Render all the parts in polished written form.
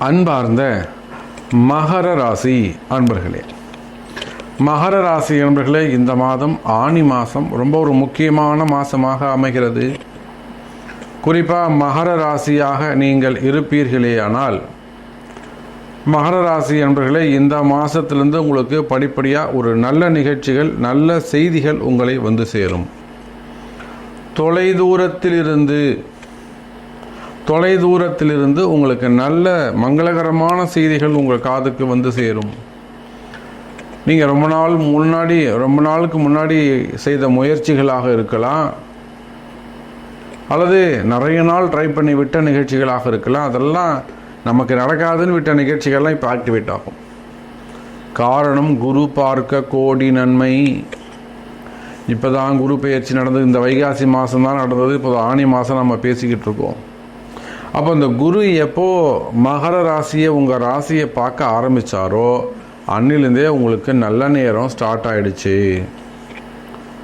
அன்பார்ந்த மகர ராசி அன்பர்களே, மகர ராசி அன்பர்களே, இந்த மாதம் ஆனி மாதம் ரொம்ப ஒரு முக்கியமான மாதமாக அமைகிறது. குறிப்பாக மகர ராசியாக நீங்கள் இருப்பீர்களேயானால், மகர ராசி அன்பர்களே, இந்த மாதத்திலிருந்து உங்களுக்கு படிப்படியாக ஒரு நல்ல நிகழ்ச்சிகள், நல்ல செய்திகள் உங்களை வந்து சேரும். தொலைதூரத்திலிருந்து உங்களுக்கு நல்ல மங்களகரமான செய்திகள் உங்கள் காதுக்கு வந்து சேரும். நீங்கள் ரொம்ப நாளுக்கு முன்னாடி செய்த முயற்சிகளாக இருக்கலாம், அல்லது நிறைய நாள் ட்ரை பண்ணி விட்ட நிகழ்ச்சிகளாக இருக்கலாம். அதெல்லாம் நமக்கு நடக்காதுன்னு விட்ட நிகழ்ச்சிகள்லாம் இப்போ ஆக்டிவேட் ஆகும். காரணம், குரு பார்க்க கோடி நன்மை. இப்போ தான் குரு பெயர்ச்சி நடந்தது. இந்த வைகாசி மாதம் தான் நடந்தது. இப்போ ஆனி மாதம் நம்ம பேசிக்கிட்டு இருக்கோம். அப்போ இந்த குரு எப்போ மகர ராசியை, உங்கள் ராசியை பார்க்க ஆரம்பித்தாரோ அன்னிலேருந்தே உங்களுக்கு நல்ல நேரம் ஸ்டார்ட் ஆகிடுச்சு.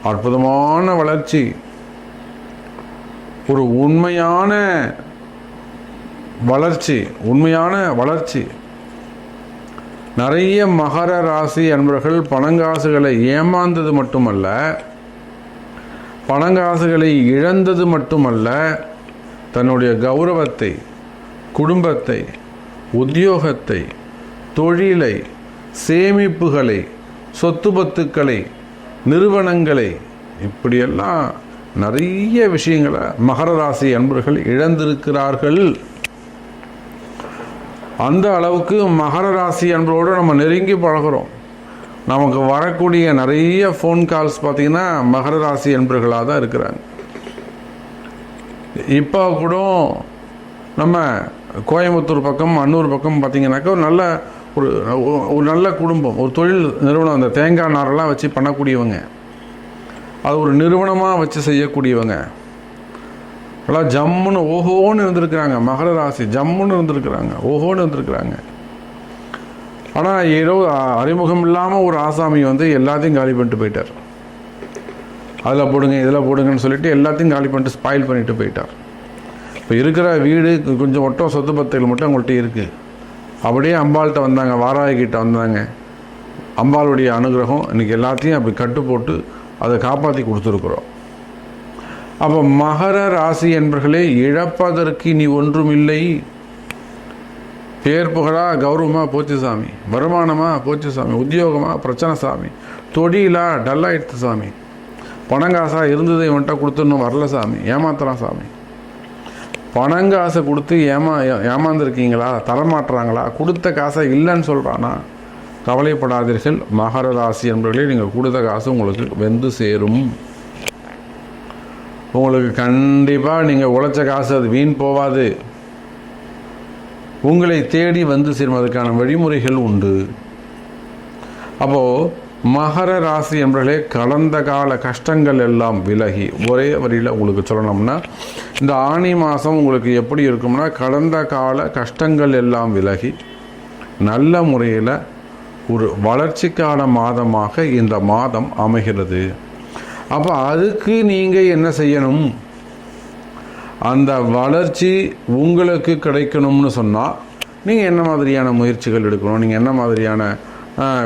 அற்புதமான வளர்ச்சி, ஒரு உண்மையான வளர்ச்சி. நிறைய மகர ராசி அன்பர்கள் பணங்காசுகளை ஏமாந்தது மட்டுமல்ல, பணங்காசுகளை இழந்தது மட்டுமல்ல, தன்னுடைய கௌரவத்தை, குடும்பத்தை, உத்தியோகத்தை, தொழிலை, சேமிப்புகளை, சொத்து பத்துக்களை, நிறுவனங்களை, இப்படியெல்லாம் நிறைய விஷயங்களை மகர ராசி அன்பர்கள் இழந்திருக்கிறார்கள். அந்த அளவுக்கு மகர ராசி அன்பரோடு நம்ம நெருங்கி பழகிறோம். நமக்கு வரக்கூடிய நிறைய ஃபோன் கால்ஸ் பார்த்திங்கன்னா மகர ராசி அன்பர்களாக தான் இருக்கிறாங்க. இப்போ கூட நம்ம கோயம்புத்தூர் பக்கம், அன்னூர் பக்கம் பார்த்திங்கனாக்கா ஒரு நல்ல குடும்பம், ஒரு தொழில் நிறுவனம், அந்த தேங்காய் நாரெல்லாம் வச்சு பண்ணக்கூடியவங்க, அது ஒரு நிறுவனமாக வச்சு செய்யக்கூடியவங்க எல்லாம் ஜம்முன்னு ஓஹோன்னு இருந்திருக்கிறாங்க. மகர ராசி ஜம்முன்னு இருந்திருக்கிறாங்க, ஓஹோன்னு இருந்திருக்கிறாங்க. ஆனால் ஏதோ அறிமுகம் இல்லாமல் ஒரு ஆசாமி வந்து எல்லாத்தையும் காலி பண்ணிட்டு போயிட்டார். அதில் போடுங்க, இதில் போடுங்கன்னு சொல்லிட்டு எல்லாத்தையும் காலி பண்ணிட்டு ஸ்பாயில் பண்ணிட்டு போயிட்டார். இப்போ இருக்கிற வீடு கொஞ்சம் மட்டும் சொத்து பத்துகள் மட்டும் அவங்கள்ட்ட இருக்குது. அப்படியே அம்பாள்கிட்ட வந்தாங்க, வாராகிட்ட வந்தாங்க. அம்பாளுடைய அனுகிரகம் இன்றைக்கி எல்லாத்தையும் அப்படி கட்டு போட்டு அதை காப்பாற்றி கொடுத்துருக்குறோம். அப்போ மகர ராசி என்பர்களே, இழப்பதற்கு இனி ஒன்றும் இல்லை. பேர் புகழா கௌரவமாக போச்சு சாமி, வருமானமாக போச்சு சாமி, உத்தியோகமாக பிரச்சனை சாமி, தொழிலாக டல்லாயிடுத்து சாமி, பணங்காசாக இருந்ததை வந்துட்டா கொடுத்துன்னு வரல சாமி, ஏமாத்துறான் சாமி. பணங்காசை கொடுத்து ஏமாந்துருக்கீங்களா, தரமாட்டுறாங்களா, கொடுத்த காசை இல்லைன்னு சொல்கிறானா, கவலைப்படாதீர்கள் மகர ராசி என்பவர்களே. நீங்கள் கொடுத்த காசு உங்களுக்கு வந்து சேரும். உங்களுக்கு கண்டிப்பாக நீங்கள் உழைச்ச காசு அது வீண் போவாது, உங்களை தேடி வந்து சேரும். அதுக்கான வழிமுறைகள் உண்டு. அப்போது மகர ராசி என்பவர்களே, கடந்த கால கஷ்டங்கள் எல்லாம் விலகி, ஒரே வரியில் உங்களுக்கு சொல்லணும்னா, இந்த ஆனி மாதம் உங்களுக்கு எப்படி இருக்கும்னா, கடந்த கால கஷ்டங்கள் எல்லாம் விலகி நல்ல முறையில் ஒரு வளர்ச்சிக்கான மாதமாக இந்த மாதம் அமைகிறது. அப்போ அதுக்கு நீங்கள் என்ன செய்யணும்? அந்த வளர்ச்சி உங்களுக்கு கிடைக்கணும்னு சொன்னால் நீங்கள் என்ன மாதிரியான முயற்சிகள் எடுக்கணும், நீங்கள் என்ன மாதிரியான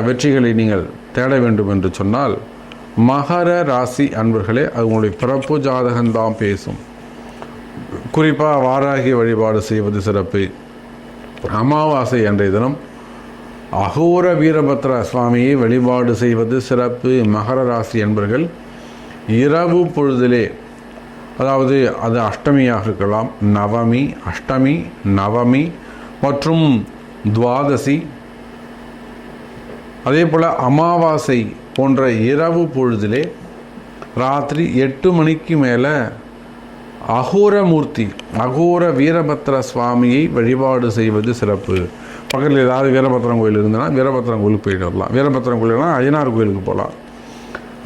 வெற்றிகளை நீங்கள் தேட வேண்டும் என்று சொன்னால், மகர ராசி அன்பர்களே, அது உங்களுடைய பிறப்பு ஜாதகம்தான் பேசும். குறிப்பாக வாராகி வழிபாடு செய்வது சிறப்பு. அமாவாசை அன்றைய தினம் அகோர வீரபத்ர சுவாமியை வழிபாடு செய்வது சிறப்பு. மகர ராசி அன்பர்கள் இரவு பொழுதிலே, அதாவது அது அஷ்டமியாக இருக்கலாம், நவமி, அஷ்டமி, நவமி மற்றும் துவாதசி, அதே போல் அமாவாசை போன்ற இரவு பொழுதிலே ராத்திரி 8 மணிக்கு மேலே அகோரமூர்த்தி, அகோர வீரபத்ர சுவாமியை வழிபாடு செய்வது சிறப்பு. பக்கத்தில் ஏதாவது வீரபத்திரம் கோயில் இருந்ததுன்னா வீரபத்திரம் கோயிலுக்கு போயிட்டு வரலாம். வீரபத்திரம் கோயில்னா அய்யனார் கோயிலுக்கு போகலாம்.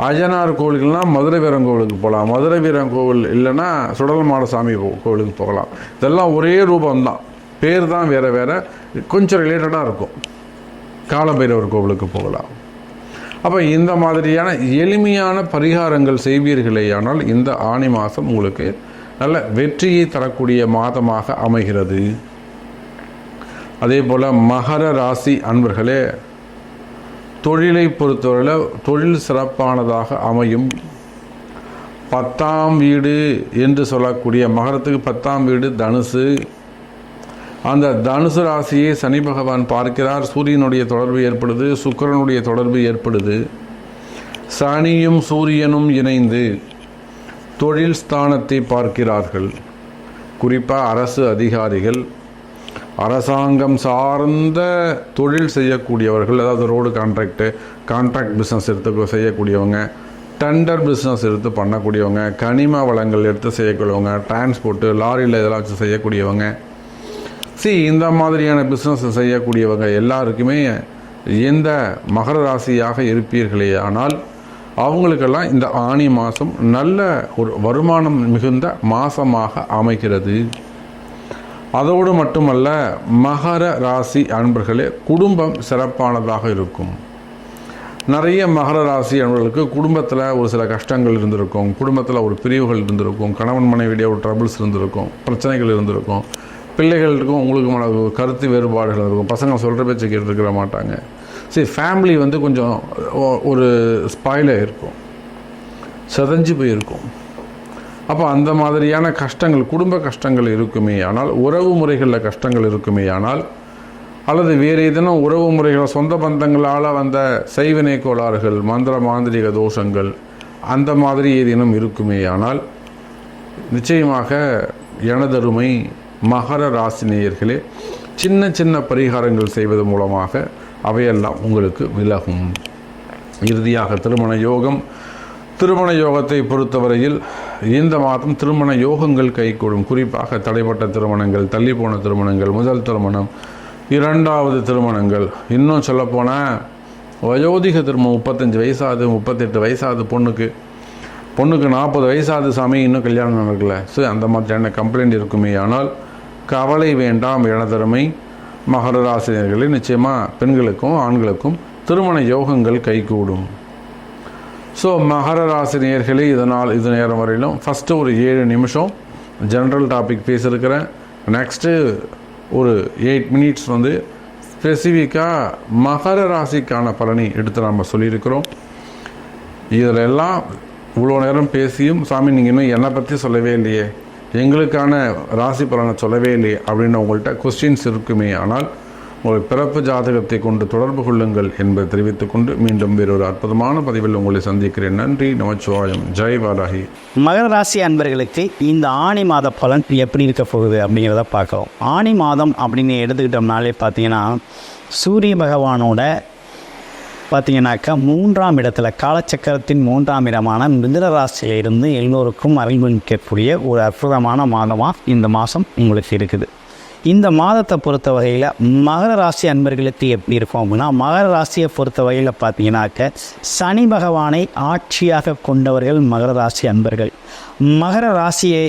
அய்யனார் கோவிலுக்குலாம் மதுரை வீரன் கோவிலுக்கு போகலாம். மதுரை வீரன் கோவில் இல்லைன்னா சுடலமாட சாமி கோவிலுக்கு போகலாம். இதெல்லாம் ஒரே ரூபம்தான், பேர் தான் வேறு வேறு, கொஞ்சம் ரிலேட்டடாக இருக்கும். காலபைரவர் கோவிலுக்கு போகலாம். அப்போ இந்த மாதிரியான எளிமையான பரிகாரங்கள் செய்வீர்களேயானால் இந்த ஆனி மாதம் உங்களுக்கு நல்ல வெற்றியை தரக்கூடிய மாதமாக அமைகிறது. அதே போல் மகர ராசி அன்பர்களே, தொழிலை பொறுத்தவரையில் தொழில் சிறப்பானதாக அமையும். 10ஆம் வீடு என்று சொல்லக்கூடிய மகரத்துக்கு 10ஆம் வீடு தனுசு. அந்த தனுசு ராசியை சனி பகவான் பார்க்கிறார். சூரியனுடைய தொடர்பு ஏற்படுது, சுக்கிரனுடைய தொடர்பு ஏற்படுது. சனியும் சூரியனும் இணைந்து தொழில் ஸ்தானத்தை பார்க்கிறார்கள். குறிப்பாக அரசு அதிகாரிகள், அரசாங்கம் சார்ந்த தொழில் செய்யக்கூடியவர்கள், அதாவது ரோடு கான்ட்ராக்ட் பிஸ்னஸ் எடுத்து செய்யக்கூடியவங்க, டெண்டர் பிஸ்னஸ் எடுத்து பண்ணக்கூடியவங்க, கனிம வளங்கள் எடுத்து செய்யக்கூடியவங்க, டிரான்ஸ்போர்ட்டு லாரியில் இதெல்லாம் வச்சு செய்யக்கூடியவங்க, இந்த மாதிரியான பிஸ்னஸ் செய்யக்கூடியவங்க எல்லாருக்குமே எந்த மகர ராசியாக இருப்பீர்களே ஆனால் அவங்களுக்கெல்லாம் இந்த ஆனி மாதம் நல்ல ஒரு வருமானம் மிகுந்த மாதமாக அமைகிறது. அதோடு மட்டுமல்ல, மகர ராசி அன்பர்களே, குடும்பம் சிறப்பானதாக இருக்கும். நிறைய மகர ராசி அன்பர்களுக்கு குடும்பத்தில் ஒரு சில கஷ்டங்கள் இருந்திருக்கும், குடும்பத்தில் ஒரு பிரிவுகள் இருந்திருக்கும், கணவன் மனைவிடைய ஒரு ட்ரபிள்ஸ் இருந்திருக்கும், பிரச்சனைகள் இருந்திருக்கும், பிள்ளைகளுக்கும் உங்களுக்கு கருத்து வேறுபாடுகள் இருக்கும், பசங்க சொல்கிற பேச்சு கேட்டுருக்கிற மாட்டாங்க. ஃபேமிலி கொஞ்சம் ஒரு ஸ்பாயிலாக இருக்கும், செதஞ்சு போயிருக்கும். அப்போ அந்த மாதிரியான கஷ்டங்கள், குடும்ப கஷ்டங்கள் இருக்குமே ஆனால், உறவு முறைகளில் கஷ்டங்கள் இருக்குமே ஆனால், அல்லது வேறு ஏதேனும் உறவு முறைகள் சொந்த பந்தங்களால் வந்த செய்வினை கோளாறுகள், மந்திர மாந்திரிக தோஷங்கள் அந்த மாதிரி ஏதேனும் இருக்குமே ஆனால், நிச்சயமாக எனதருமை மகர ராசி நேயர்களே, சின்ன சின்ன பரிகாரங்கள் செய்வது மூலமாக அவையெல்லாம் உங்களுக்கு விலகும். இறுதியாக திருமண யோகம். திருமண யோகத்தை பொறுத்தவரையில் இந்த மாதம் திருமண யோகங்கள் கைகூடும். குறிப்பாக தடைப்பட்ட திருமணங்கள், தள்ளிப்போன திருமணங்கள், முதல் திருமணம், 2வது திருமணங்கள், இன்னும் சொல்லப்போனால் வயோதிக திருமணம், 35 வயசாகுது, 38 வயசாகுது பொண்ணுக்கு 40 வயசாகுது சாமி, இன்னும் கல்யாணம் நடக்கல. அந்த மாதிரியான கம்ப்ளைண்ட் இருக்குமே ஆனால் கவலை வேண்டாம் எனதருமை மகர ராசினியர்களே. நிச்சயமாக பெண்களுக்கும் ஆண்களுக்கும் திருமண யோகங்கள் கைகூடும். மகர ராசினியர்களே, இது நேரம் வரையிலும் ஃபஸ்ட்டு ஒரு 7 நிமிஷம் ஜென்ரல் டாபிக் பேசியிருக்கிறேன். நெக்ஸ்ட்டு ஒரு 8 மினிட்ஸ் ஸ்பெசிஃபிக்காக மகர ராசிக்கான பலனை எடுத்து நம்ம சொல்லியிருக்கிறோம். இதில் எல்லாம் இவ்வளோ நேரம் பேசியும் சாமி நீங்கள் இன்னும் என்னை பற்றி சொல்லவே இல்லையே, எங்களுக்கான ராசி பலனை சொல்லவே இல்லையே அப்படின்னு உங்கள்கிட்ட கொஸ்டின்ஸ் இருக்குமே ஆனால் உங்கள் பிறப்பு ஜாதகத்தை கொண்டு தொடர்பு கொள்ளுங்கள் என்பதை தெரிவித்துக்கொண்டு மீண்டும் வேறொரு அற்புதமான பதிவில் உங்களை சந்திக்கிறேன். நன்றி, நமச்சிவாயம், ஜெய் வாராகி. மகர ராசி அன்பர்களுக்கு இந்த ஆனி மாத பலன் எப்படி இருக்க போகுது அப்படிங்கிறத பார்க்குறோம். ஆனி மாதம் அப்படின்னு எடுத்துக்கிட்டோம்னாலே பார்த்தீங்கன்னா சூரிய பகவானோட பார்த்தீங்கன்னாக்கா 3ஆம் இடத்துல காலச்சக்கரத்தின் 3ஆம் இடமான மிதுன ராசியிலிருந்து எல்லோருக்கும் அறிவிக்கக்கூடிய ஒரு அற்புதமான மாதமாக இந்த மாதம் உங்களுக்கு இருக்குது. இந்த மாதத்தை பொறுத்த வகையில் மகர ராசி அன்பர்களுக்கு எப்படி இருக்கும் அப்படின்னா, மகர ராசியை பொறுத்த வகையில் பார்த்தீங்கன்னாக்க சனி பகவானை ஆட்சியாக கொண்டவர்கள் மகர ராசி அன்பர்கள். மகர ராசியை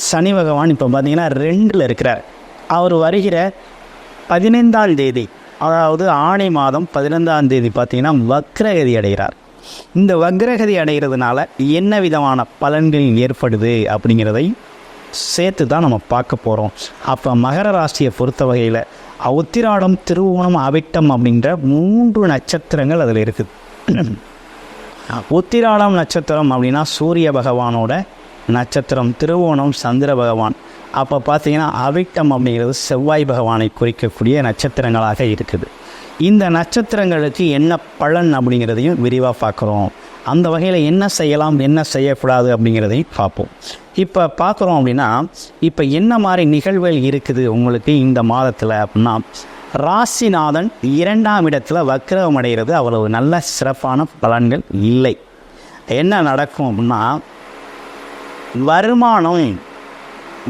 சனி பகவான் இப்போ பார்த்தீங்கன்னா 2ல் இருக்கிறார். அவர் வருகிற 15ஆம் தேதி, அதாவது ஆணி மாதம் 15ஆம் தேதி பார்த்தீங்கன்னா வக்ரகதி அடைகிறார். இந்த வக்ரகதி அடைகிறதுனால என்ன விதமான பலன்கள் ஏற்படுது அப்படிங்கிறதை சேர்த்து தான் நம்ம பார்க்க போகிறோம். அப்போ மகர ராசியை பொறுத்த வகையில் உத்திராடம், திருவோணம், அவிட்டம் அப்படின்ற 3 நட்சத்திரங்கள் அதில் இருக்குது. உத்திராடம் நட்சத்திரம் அப்படின்னா சூரிய பகவானோட நட்சத்திரம், திருவோணம் சந்திர பகவான், அப்போ பார்த்தீங்கன்னா அவிட்டம் அப்படிங்கிறது செவ்வாய் பகவானை குறிக்கக்கூடிய நட்சத்திரங்களாக இருக்குது. இந்த நட்சத்திரங்களுக்கு என்ன பலன் அப்படிங்கிறதையும் விரிவாக பார்க்குறோம். அந்த வகையில் என்ன செய்யலாம், என்ன செய்யக்கூடாது அப்படிங்கிறதையும் பார்ப்போம். இப்போ பார்க்குறோம் அப்படின்னா, இப்போ என்ன மாதிரி நிகழ்வுகள் இருக்குது உங்களுக்கு இந்த மாதத்தில் அப்படின்னா, ராசிநாதன் 2ஆம் இடத்துல வக்ரம் அடைகிறது அவ்வளவு நல்ல சிறப்பான பலன்கள் இல்லை. என்ன நடக்கும் அப்படின்னா,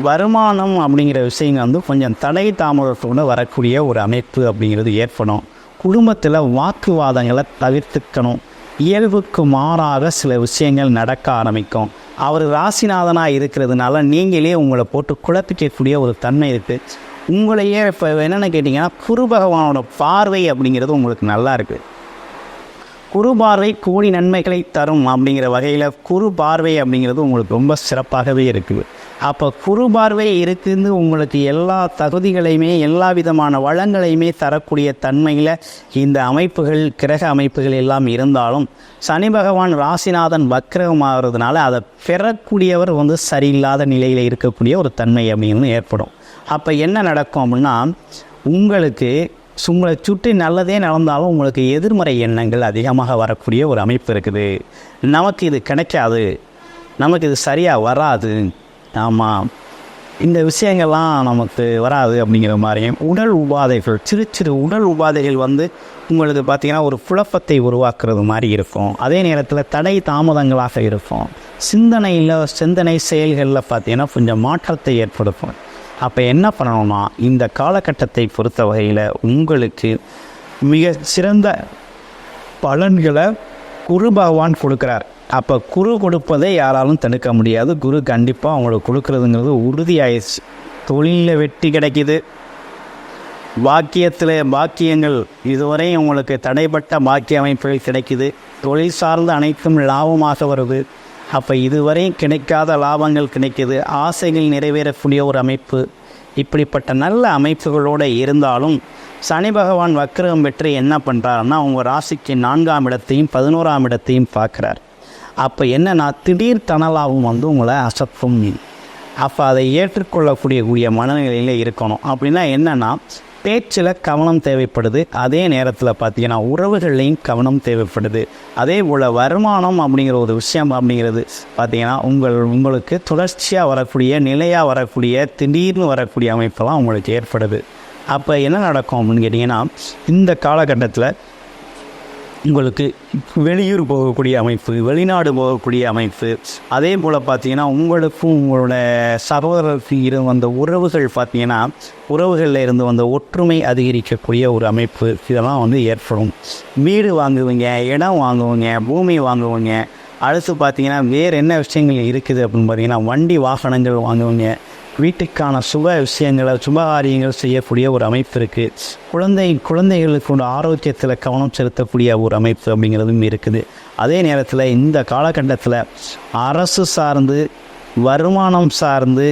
வருமானம் அப்படிங்கிற விஷயங்கள் கொஞ்சம் தடை தாமதத்தோடு வரக்கூடிய ஒரு அமைப்பு அப்படிங்கிறது ஏற்படும். குடும்பத்தில் வாக்குவாதங்களை தவிர்த்துக்கணும். இயல்புக்கு மாறாக சில விஷயங்கள் நடக்க ஆரம்பிக்கும். அவர் ராசிநாதனாக இருக்கிறதுனால நீங்களே உங்களை போட்டு குழப்பிக்கக்கூடிய ஒரு தன்மை இருக்குது. உங்களையே இப்போ என்னென்னு கேட்டிங்கன்னா, குரு பகவானோட பார்வை அப்படிங்கிறது உங்களுக்கு நல்லா இருக்குது. குரு பார்வை கோடி நன்மைகளை தரும் அப்படிங்கிற வகையில் குரு பார்வை அப்படிங்கிறது உங்களுக்கு ரொம்ப சிறப்பாகவே இருக்குது. அப்போ குரு பார்வை இருக்குன்னு உங்களுக்கு எல்லா தகுதிகளையுமே எல்லா விதமான வளங்களையுமே தரக்கூடிய தன்மையில் இந்த அமைப்புகள் கிரக அமைப்புகள் எல்லாம் இருந்தாலும் சனி பகவான் ராசிநாதன் வக்கிரகமாகிறதுனால அதை பெறக்கூடியவர் சரியில்லாத நிலையில் இருக்கக்கூடிய ஒரு தன்மை அப்படின்னு ஏற்படும். அப்போ என்ன நடக்கும் அப்படின்னா உங்களுக்கு உங்களை சுற்றி நல்லதே நடந்தாலும் உங்களுக்கு எதிர்மறை எண்ணங்கள் அதிகமாக வரக்கூடிய ஒரு அமைப்பு இருக்குது. நமக்கு இது கிடைக்காது, நமக்கு இது சரியாக வராது, ஆமாம் இந்த விஷயங்கள்லாம் நமக்கு வராது அப்படிங்கிற மாதிரியும் உடல் உபாதைகள் சிறு சிறு உடல் உபாதைகள் உங்களுக்கு பார்த்திங்கன்னா ஒரு குழப்பத்தை உருவாக்குறது மாதிரி இருக்கும். அதே நேரத்தில் தடை தாமதங்களாக இருக்கும். சிந்தனை செயல்களில் பார்த்திங்கன்னா கொஞ்சம் மாற்றத்தை ஏற்படுத்தும். அப்போ என்ன பண்ணணும்னா இந்த காலகட்டத்தை பொறுத்த வகையில் உங்களுக்கு மிக சிறந்த பலன்களை குரு பகவான் கொடுக்குறார். அப்போ குரு கொடுப்பதை யாராலும் தடுக்க முடியாது. குரு கண்டிப்பாக அவங்களுக்கு கொடுக்குறதுங்கிறது உறுதியாயிடுச்சு. தொழிலில் வெற்றி கிடைக்கிது, பாக்கியங்கள் இதுவரை உங்களுக்கு தடைப்பட்ட பாக்கிய அமைப்புகள் கிடைக்குது, தொழில் சார்ந்த அனைத்தும் லாபமாக வருது. அப்போ இதுவரையும் கிடைக்காத லாபங்கள் கிடைக்கிது, ஆசைகள் நிறைவேறக்கூடிய ஒரு அமைப்பு. இப்படிப்பட்ட நல்ல அமைப்புகளோடு இருந்தாலும் சனி பகவான் வக்கிரகம் பெற்று என்ன பண்ணுறாருன்னா உங்கள் ராசிக்கு 4ஆம் இடத்தையும் 11ஆம் இடத்தையும் பார்க்குறார். அப்போ என்னென்னா திடீர் தனலாகவும் உங்களை அசத்தும். அப்போ அதை ஏற்றுக்கொள்ளக்கூடிய மனநிலையில் இருக்கணும். அப்படின்னா என்னென்னா பேச்சில் கவனம் தேவைப்படுது. அதே நேரத்தில் பார்த்திங்கன்னா உறவுகள்லையும் கவனம் தேவைப்படுது. அதே போல் வருமானம் அப்படிங்கிற ஒரு விஷயம் அப்படிங்கிறது பார்த்திங்கன்னா உங்களுக்கு தொடர்ச்சியாக வரக்கூடிய நிலையாக வரக்கூடிய திடீர்னு வரக்கூடிய அமைப்பெல்லாம் உங்களுக்கு ஏற்படுது. அப்போ என்ன நடக்கும் அப்படின்னு கேட்டிங்கன்னா இந்த காலகட்டத்தில் உங்களுக்கு வெளியூர் போகக்கூடிய அமைப்பு, வெளிநாடு போகக்கூடிய அமைப்பு, அதே போல் பார்த்திங்கன்னா உங்களுக்கும் உங்களோட சகோதரருக்கு இருந்த உறவுகள் பார்த்திங்கன்னா உறவுகளில் இருந்து வந்த ஒற்றுமை அதிகரிக்கக்கூடிய ஒரு அமைப்பு இதெல்லாம் ஏற்படும். வீடு வாங்குவீங்க, இடம் வாங்குவீங்க, பூமி வாங்குவீங்க. அடுத்து பார்த்திங்கன்னா வேறு என்ன விஷயங்கள் இருக்குது அப்படின்னு பார்த்திங்கன்னா வண்டி வாகனங்கள் வாங்குவீங்க. வீட்டுக்கான சுபகாரியங்கள் செய்யக்கூடிய ஒரு அமைப்பு இருக்குது. குழந்தைகளுக்கு ஆரோக்கியத்தில் கவனம் செலுத்தக்கூடிய ஒரு அமைப்பு அப்படிங்கிறதும் இருக்குது. அதே நேரத்தில் இந்த காலகட்டத்தில் அரசு சார்ந்து வருமானம் சார்ந்து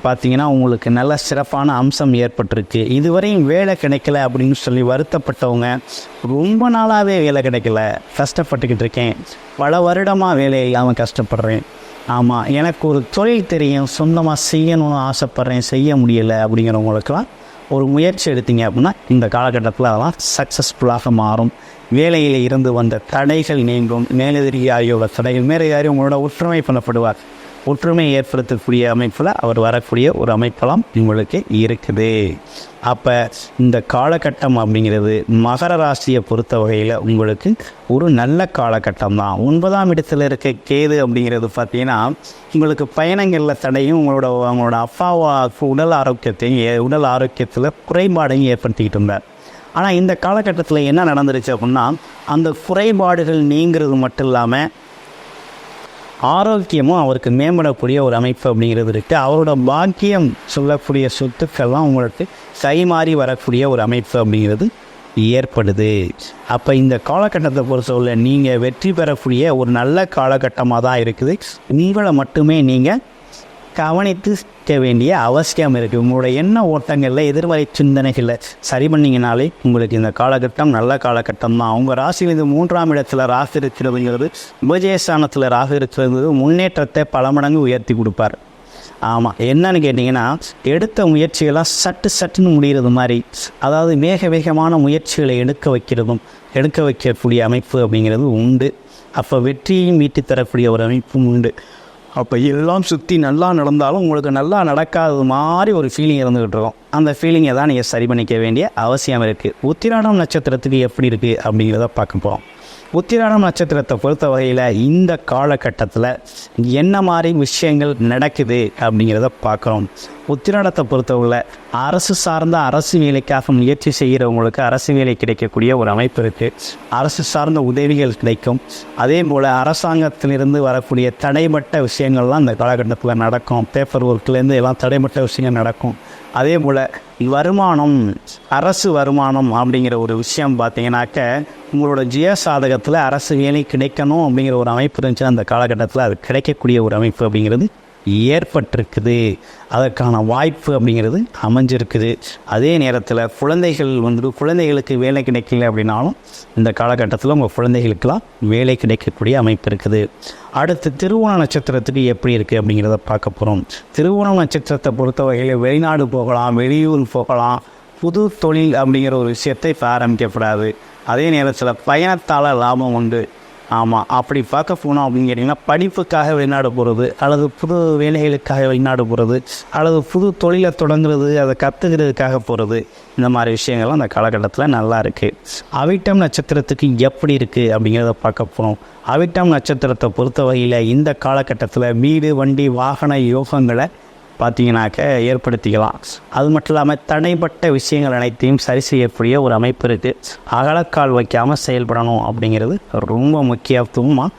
பார்த்திங்கன்னா உங்களுக்கு நல்ல சிறப்பான அம்சம் ஏற்பட்டிருக்கு. இதுவரையும் வேலை கிடைக்கல அப்படின்னு சொல்லி வருத்தப்பட்டவங்க ரொம்ப நாளாகவே வேலை கிடைக்கல, கஷ்டப்பட்டுக்கிட்டு இருக்கேன், பல வருடமாக வேலை இல்லாமல் கஷ்டப்படுறேன், ஆமாம் எனக்கு ஒரு தொழில் தெரியும், சொந்தமாக செய்யணும்னு ஆசைப்பட்றேன், செய்ய முடியலை அப்படிங்கிறவங்களுக்கெல்லாம் ஒரு முயற்சி எடுத்தீங்க அப்படின்னா இந்த காலகட்டத்தில் அதெல்லாம் சக்ஸஸ்ஃபுல்லாக மாறும். வேலையில் இருந்து வந்த தடைகள் நீங்கும். மேலதிகாரியோட தடைகள், மேலதிகாரி உங்களோட ஒற்றுமை பண்ணப்படுவார். ஒற்றுமை ஏற்படுத்தக்கூடிய அமைப்பில் அவர் வரக்கூடிய ஒரு அமைப்பெல்லாம் உங்களுக்கு இருக்குது. அப்போ இந்த காலகட்டம் அப்படிங்கிறது மகர ராசியை பொறுத்த வகையில் உங்களுக்கு ஒரு நல்ல காலகட்டம் தான். 9ஆம் இடத்துல இருக்க கேது அப்படிங்கிறது பார்த்திங்கன்னா உங்களுக்கு பயணங்களில் தடையும் உங்களோட அப்பாவுக்கு உடல் ஆரோக்கியத்தில் குறைபாடையும் ஏற்படுத்திக்கிட்டு இருந்தார். ஆனால் இந்த காலகட்டத்தில் என்ன நடந்துருச்சு அப்படின்னா அந்த குறைபாடுகள் நீங்கிறது மட்டும் இல்லாமல் ஆரோக்கியமும் அவருக்கு மேம்படக்கூடிய ஒரு அமைப்பு அப்படிங்கிறது இருக்குது. அவரோட பாக்கியம் சொல்லக்கூடிய சொத்துக்கள்லாம் உங்களுக்கு கைமாறி வரக்கூடிய ஒரு அமைப்பு அப்படிங்கிறது ஏற்படுது. அப்போ இந்த காலகட்டத்தை பொறுத்தவரை நீங்கள் வெற்றி பெறக்கூடிய ஒரு நல்ல காலகட்டமாக தான் இருக்குது. உங்களை மட்டுமே நீங்கள் கவனித்துக்க வேண்டிய அவசியம் இருக்குது. உங்களோட எண்ண ஓட்டங்களில் எதிர்மறை சிந்தனைகளை சரி பண்ணிங்கனாலே உங்களுக்கு இந்த காலகட்டம் நல்ல காலகட்டம் தான். அவங்க ராசியிலிருந்து 3ஆம் இடத்துல ராகு இருக்கிறதுங்கிறது உபஜயஸ்தானத்தில் ராகு இருக்கிறது முன்னேற்றத்தை பல மடங்கு உயர்த்தி கொடுப்பார். ஆமாம், என்னன்னு கேட்டிங்கன்னா எடுத்த முயற்சிகளாக சட்டுன்னு முடிகிறது மாதிரி, அதாவது வேகமான முயற்சிகளை எடுக்க வைக்கக்கூடிய அமைப்பு அப்படிங்கிறது உண்டு. அப்போ வெற்றியையும் ஈட்டி தரக்கூடிய ஒரு அமைப்பும் உண்டு. அப்போ எல்லாம் சுற்றி நல்லா நடந்தாலும் உங்களுக்கு நல்லா நடக்காத மாதிரி ஒரு ஃபீலிங் இருந்துக்கிட்டு இருக்கும். அந்த ஃபீலிங்கை தான் நீங்கள் சரி பண்ணிக்க வேண்டிய அவசியம் இருக்குது. உத்திராடம் நட்சத்திரத்துக்கு எப்படி இருக்குது அப்படிங்கிறத பார்க்க போகிறோம். உத்திராடம் நட்சத்திரத்தை பொறுத்த வகையில் இந்த காலகட்டத்தில் என்ன மாதிரி விஷயங்கள் நடக்குது அப்படிங்கிறத பார்க்குறோம். உத்திராடத்தை பொறுத்தவரை அரசு சார்ந்த அரசு வேலைக்காக முயற்சி செய்கிறவங்களுக்கு அரசு வேலை கிடைக்கக்கூடிய ஒரு அமைப்பு இருக்குது. அரசு சார்ந்த உதவிகள் கிடைக்கும். அதே போல் அரசாங்கத்திலிருந்து வரக்கூடிய தடைப்பட்ட விஷயங்கள்லாம் இந்த காலகட்டத்தில் நடக்கும். பேப்பர் ஒர்க்லேருந்து எல்லாம் தடைப்பட்ட விஷயங்கள் நடக்கும். அதே போல் அரசு வருமானம் அப்படிங்கிற ஒரு விஷயம் பார்த்தீங்கன்னாக்க உங்களோட ஜீவசாதகத்தில் அரசு வேலை கிடைக்கணும் அப்படிங்கிற ஒரு அமைப்பு இருந்துச்சுன்னா அந்த காலகட்டத்தில் அது கிடைக்கக்கூடிய ஒரு அமைப்பு அப்படிங்கிறது ஏற்பட்டிருக்குது, அதற்கான வாய்ப்பு அப்படிங்கிறது அமைஞ்சிருக்குது. அதே நேரத்தில் குழந்தைகளுக்கு வேலை கிடைக்கல அப்படின்னாலும் இந்த காலகட்டத்தில் உங்கள் குழந்தைகளுக்கெல்லாம் வேலை கிடைக்கக்கூடிய அமைப்பு இருக்குது. அடுத்து திருவோண நட்சத்திரத்துக்கு எப்படி இருக்குது அப்படிங்கிறத பார்க்க போகிறோம். திருவோண நட்சத்திரத்தை பொறுத்த வகையில் வெளிநாடு போகலாம், வெளியூர் போகலாம், புது தொழில் அப்படிங்கிற ஒரு விஷயத்தை இப்போ ஆரம்பிக்கப்படாது. அதே நேரத்தில் பயணத்தால் லாபம் உண்டு. ஆமாம், அப்படி பார்க்க போனோம் அப்படின்னு கேட்டிங்கன்னா படிப்புக்காக வெளிநாடு போகிறது, அல்லது புது வேலைகளுக்காக வெளிநாடு போகிறது, அல்லது புது தொழிலை தொடங்குறது, அதை கற்றுக்கிறதுக்காக போகிறது, இந்த மாதிரி விஷயங்கள்லாம் அந்த காலகட்டத்தில் நல்லா இருக்குது. அவிட்டம் நட்சத்திரத்துக்கு எப்படி இருக்குது அப்படிங்கிறத பார்க்க போகிறோம். அவிட்டம் நட்சத்திரத்தை பொறுத்த வகையில் இந்த காலகட்டத்தில் வீடு, வண்டி, வாகன யோகங்களை பார்த்தீங்கன்னாக்க ஏற்படுத்திக்கலாம். அது மட்டும் இல்லாமல் தடைப்பட்ட விஷயங்கள் அனைத்தையும் சரி செய்யக்கூடிய ஒரு அமைப்பு இருக்குது. அகலக்கால் வைக்காமல் செயல்படணும் அப்படிங்கிறது ரொம்ப முக்கியத்துவமாக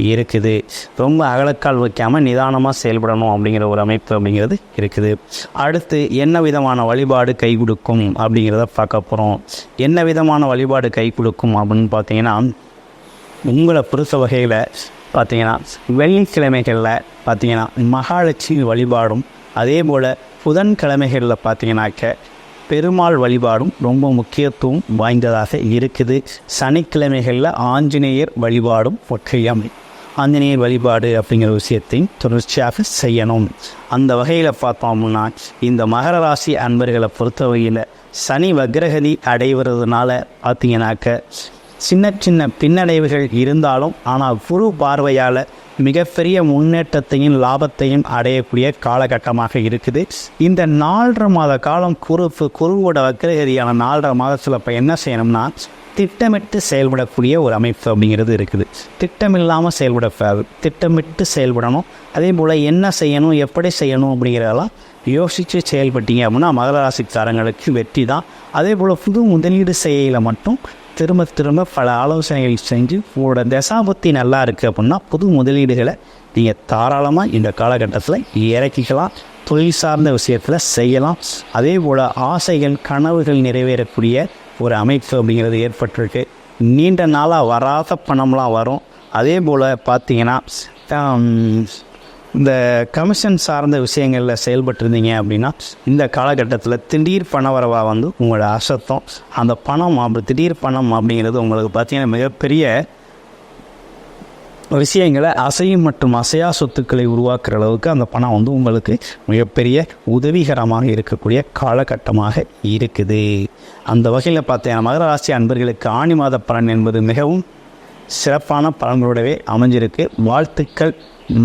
இருக்குது. ரொம்ப அகலக்கால் வைக்காமல் நிதானமாக செயல்படணும் அப்படிங்கிற ஒரு அமைப்பு அப்படிங்கிறது இருக்குது. அடுத்து என்ன விதமான வழிபாடு கை கொடுக்கும் அப்படிங்கிறத பார்க்க போகிறோம். என்ன விதமான வழிபாடு கை கொடுக்கும் அப்படின்னு பார்த்தீங்கன்னா, உங்களை பொறுத்த வகையில் பார்த்தீங்கன்னா வெள்ளிக்கிழமைகளில் பார்த்தீங்கன்னா மகாலட்சுமி வழிபாடும், அதே போல் புதன்கிழமைகளில் பார்த்தீங்கன்னாக்க பெருமாள் வழிபாடும் ரொம்ப முக்கியத்துவம் வாய்ந்ததாக இருக்குது. சனிக்கிழமைகளில் ஆஞ்சநேயர் வழிபாடும் முக்கியம். ஆஞ்சநேயர் வழிபாடு அப்படிங்கிற விஷயத்தையும் தொடர்ச்சியாக செய்யணும். அந்த வகையில் பார்த்தோம்னா இந்த மகர ராசி அன்பர்களை பொறுத்த வகையில் சனி வக்ரகதி அடைவதுனால பார்த்தீங்கன்னாக்க சின்ன சின்ன பின்னடைவுகள் இருந்தாலும் ஆனால் குரு பார்வையால் மிகப்பெரிய முன்னேற்றத்தையும் லாபத்தையும் அடையக்கூடிய காலகட்டமாக இருக்குது. இந்த 4.5 மாத காலம் குருவோட வக்ரகதியான 4.5 மாதத்தில் இப்போ என்ன செய்யணும்னா திட்டமிட்டு செயல்படக்கூடிய ஒரு அமைப்பு அப்படிங்கிறது இருக்குது. திட்டமில்லாமல் செயல்படக்கூடாது, திட்டமிட்டு செயல்படணும். அதே போல் என்ன செய்யணும், எப்படி செய்யணும் அப்படிங்கிறதெல்லாம் யோசித்து செயல்பட்டீங்க அப்படின்னா மகர ராசிக்காரங்களுக்கு வெற்றி தான். அதே போல் புது முதலீடு செய்யல மட்டும் திரும்ப பல ஆலோசனைகள் செஞ்சு உங்களோட தசாபுத்தி நல்லா இருக்குது அப்படின்னா புது முதலீடுகளை நீங்கள் தாராளமாக இந்த காலகட்டத்தில் இறக்கிக்கலாம். தொழில் சார்ந்த விஷயத்தில் செய்யலாம். அதே போல் ஆசைகள், கனவுகள் நிறைவேறக்கூடிய ஒரு அமைப்பு அப்படிங்கிறது ஏற்பட்டிருக்கு. நீண்ட நாளாக வராத பணம்லாம் வரும். அதே போல் பார்த்தீங்கன்னா இந்த கமிஷன் சார்ந்த விஷயங்களில் செயல்பட்டுருந்தீங்க அப்படின்னா இந்த காலகட்டத்தில் திடீர் பணவரவாக வந்து உங்களோட அசத்தம் அந்த பணம் திடீர் பணம் அப்படிங்கிறது உங்களுக்கு பார்த்தீங்கன்னா மிகப்பெரிய விஷயங்களை அசையும் மற்றும் அசையா சொத்துக்களை உருவாக்குற அளவுக்கு அந்த பணம் வந்து உங்களுக்கு மிகப்பெரிய உதவிகரமாக இருக்கக்கூடிய காலகட்டமாக இருக்குது. அந்த வகையில் பார்த்தீங்கன்னா மகர ராசி அன்பர்களுக்கு ஆணி மாத பலன் என்பது மிகவும் சிறப்பான பலன்களோடவே அமைஞ்சிருக்கு. வாழ்த்துக்கள்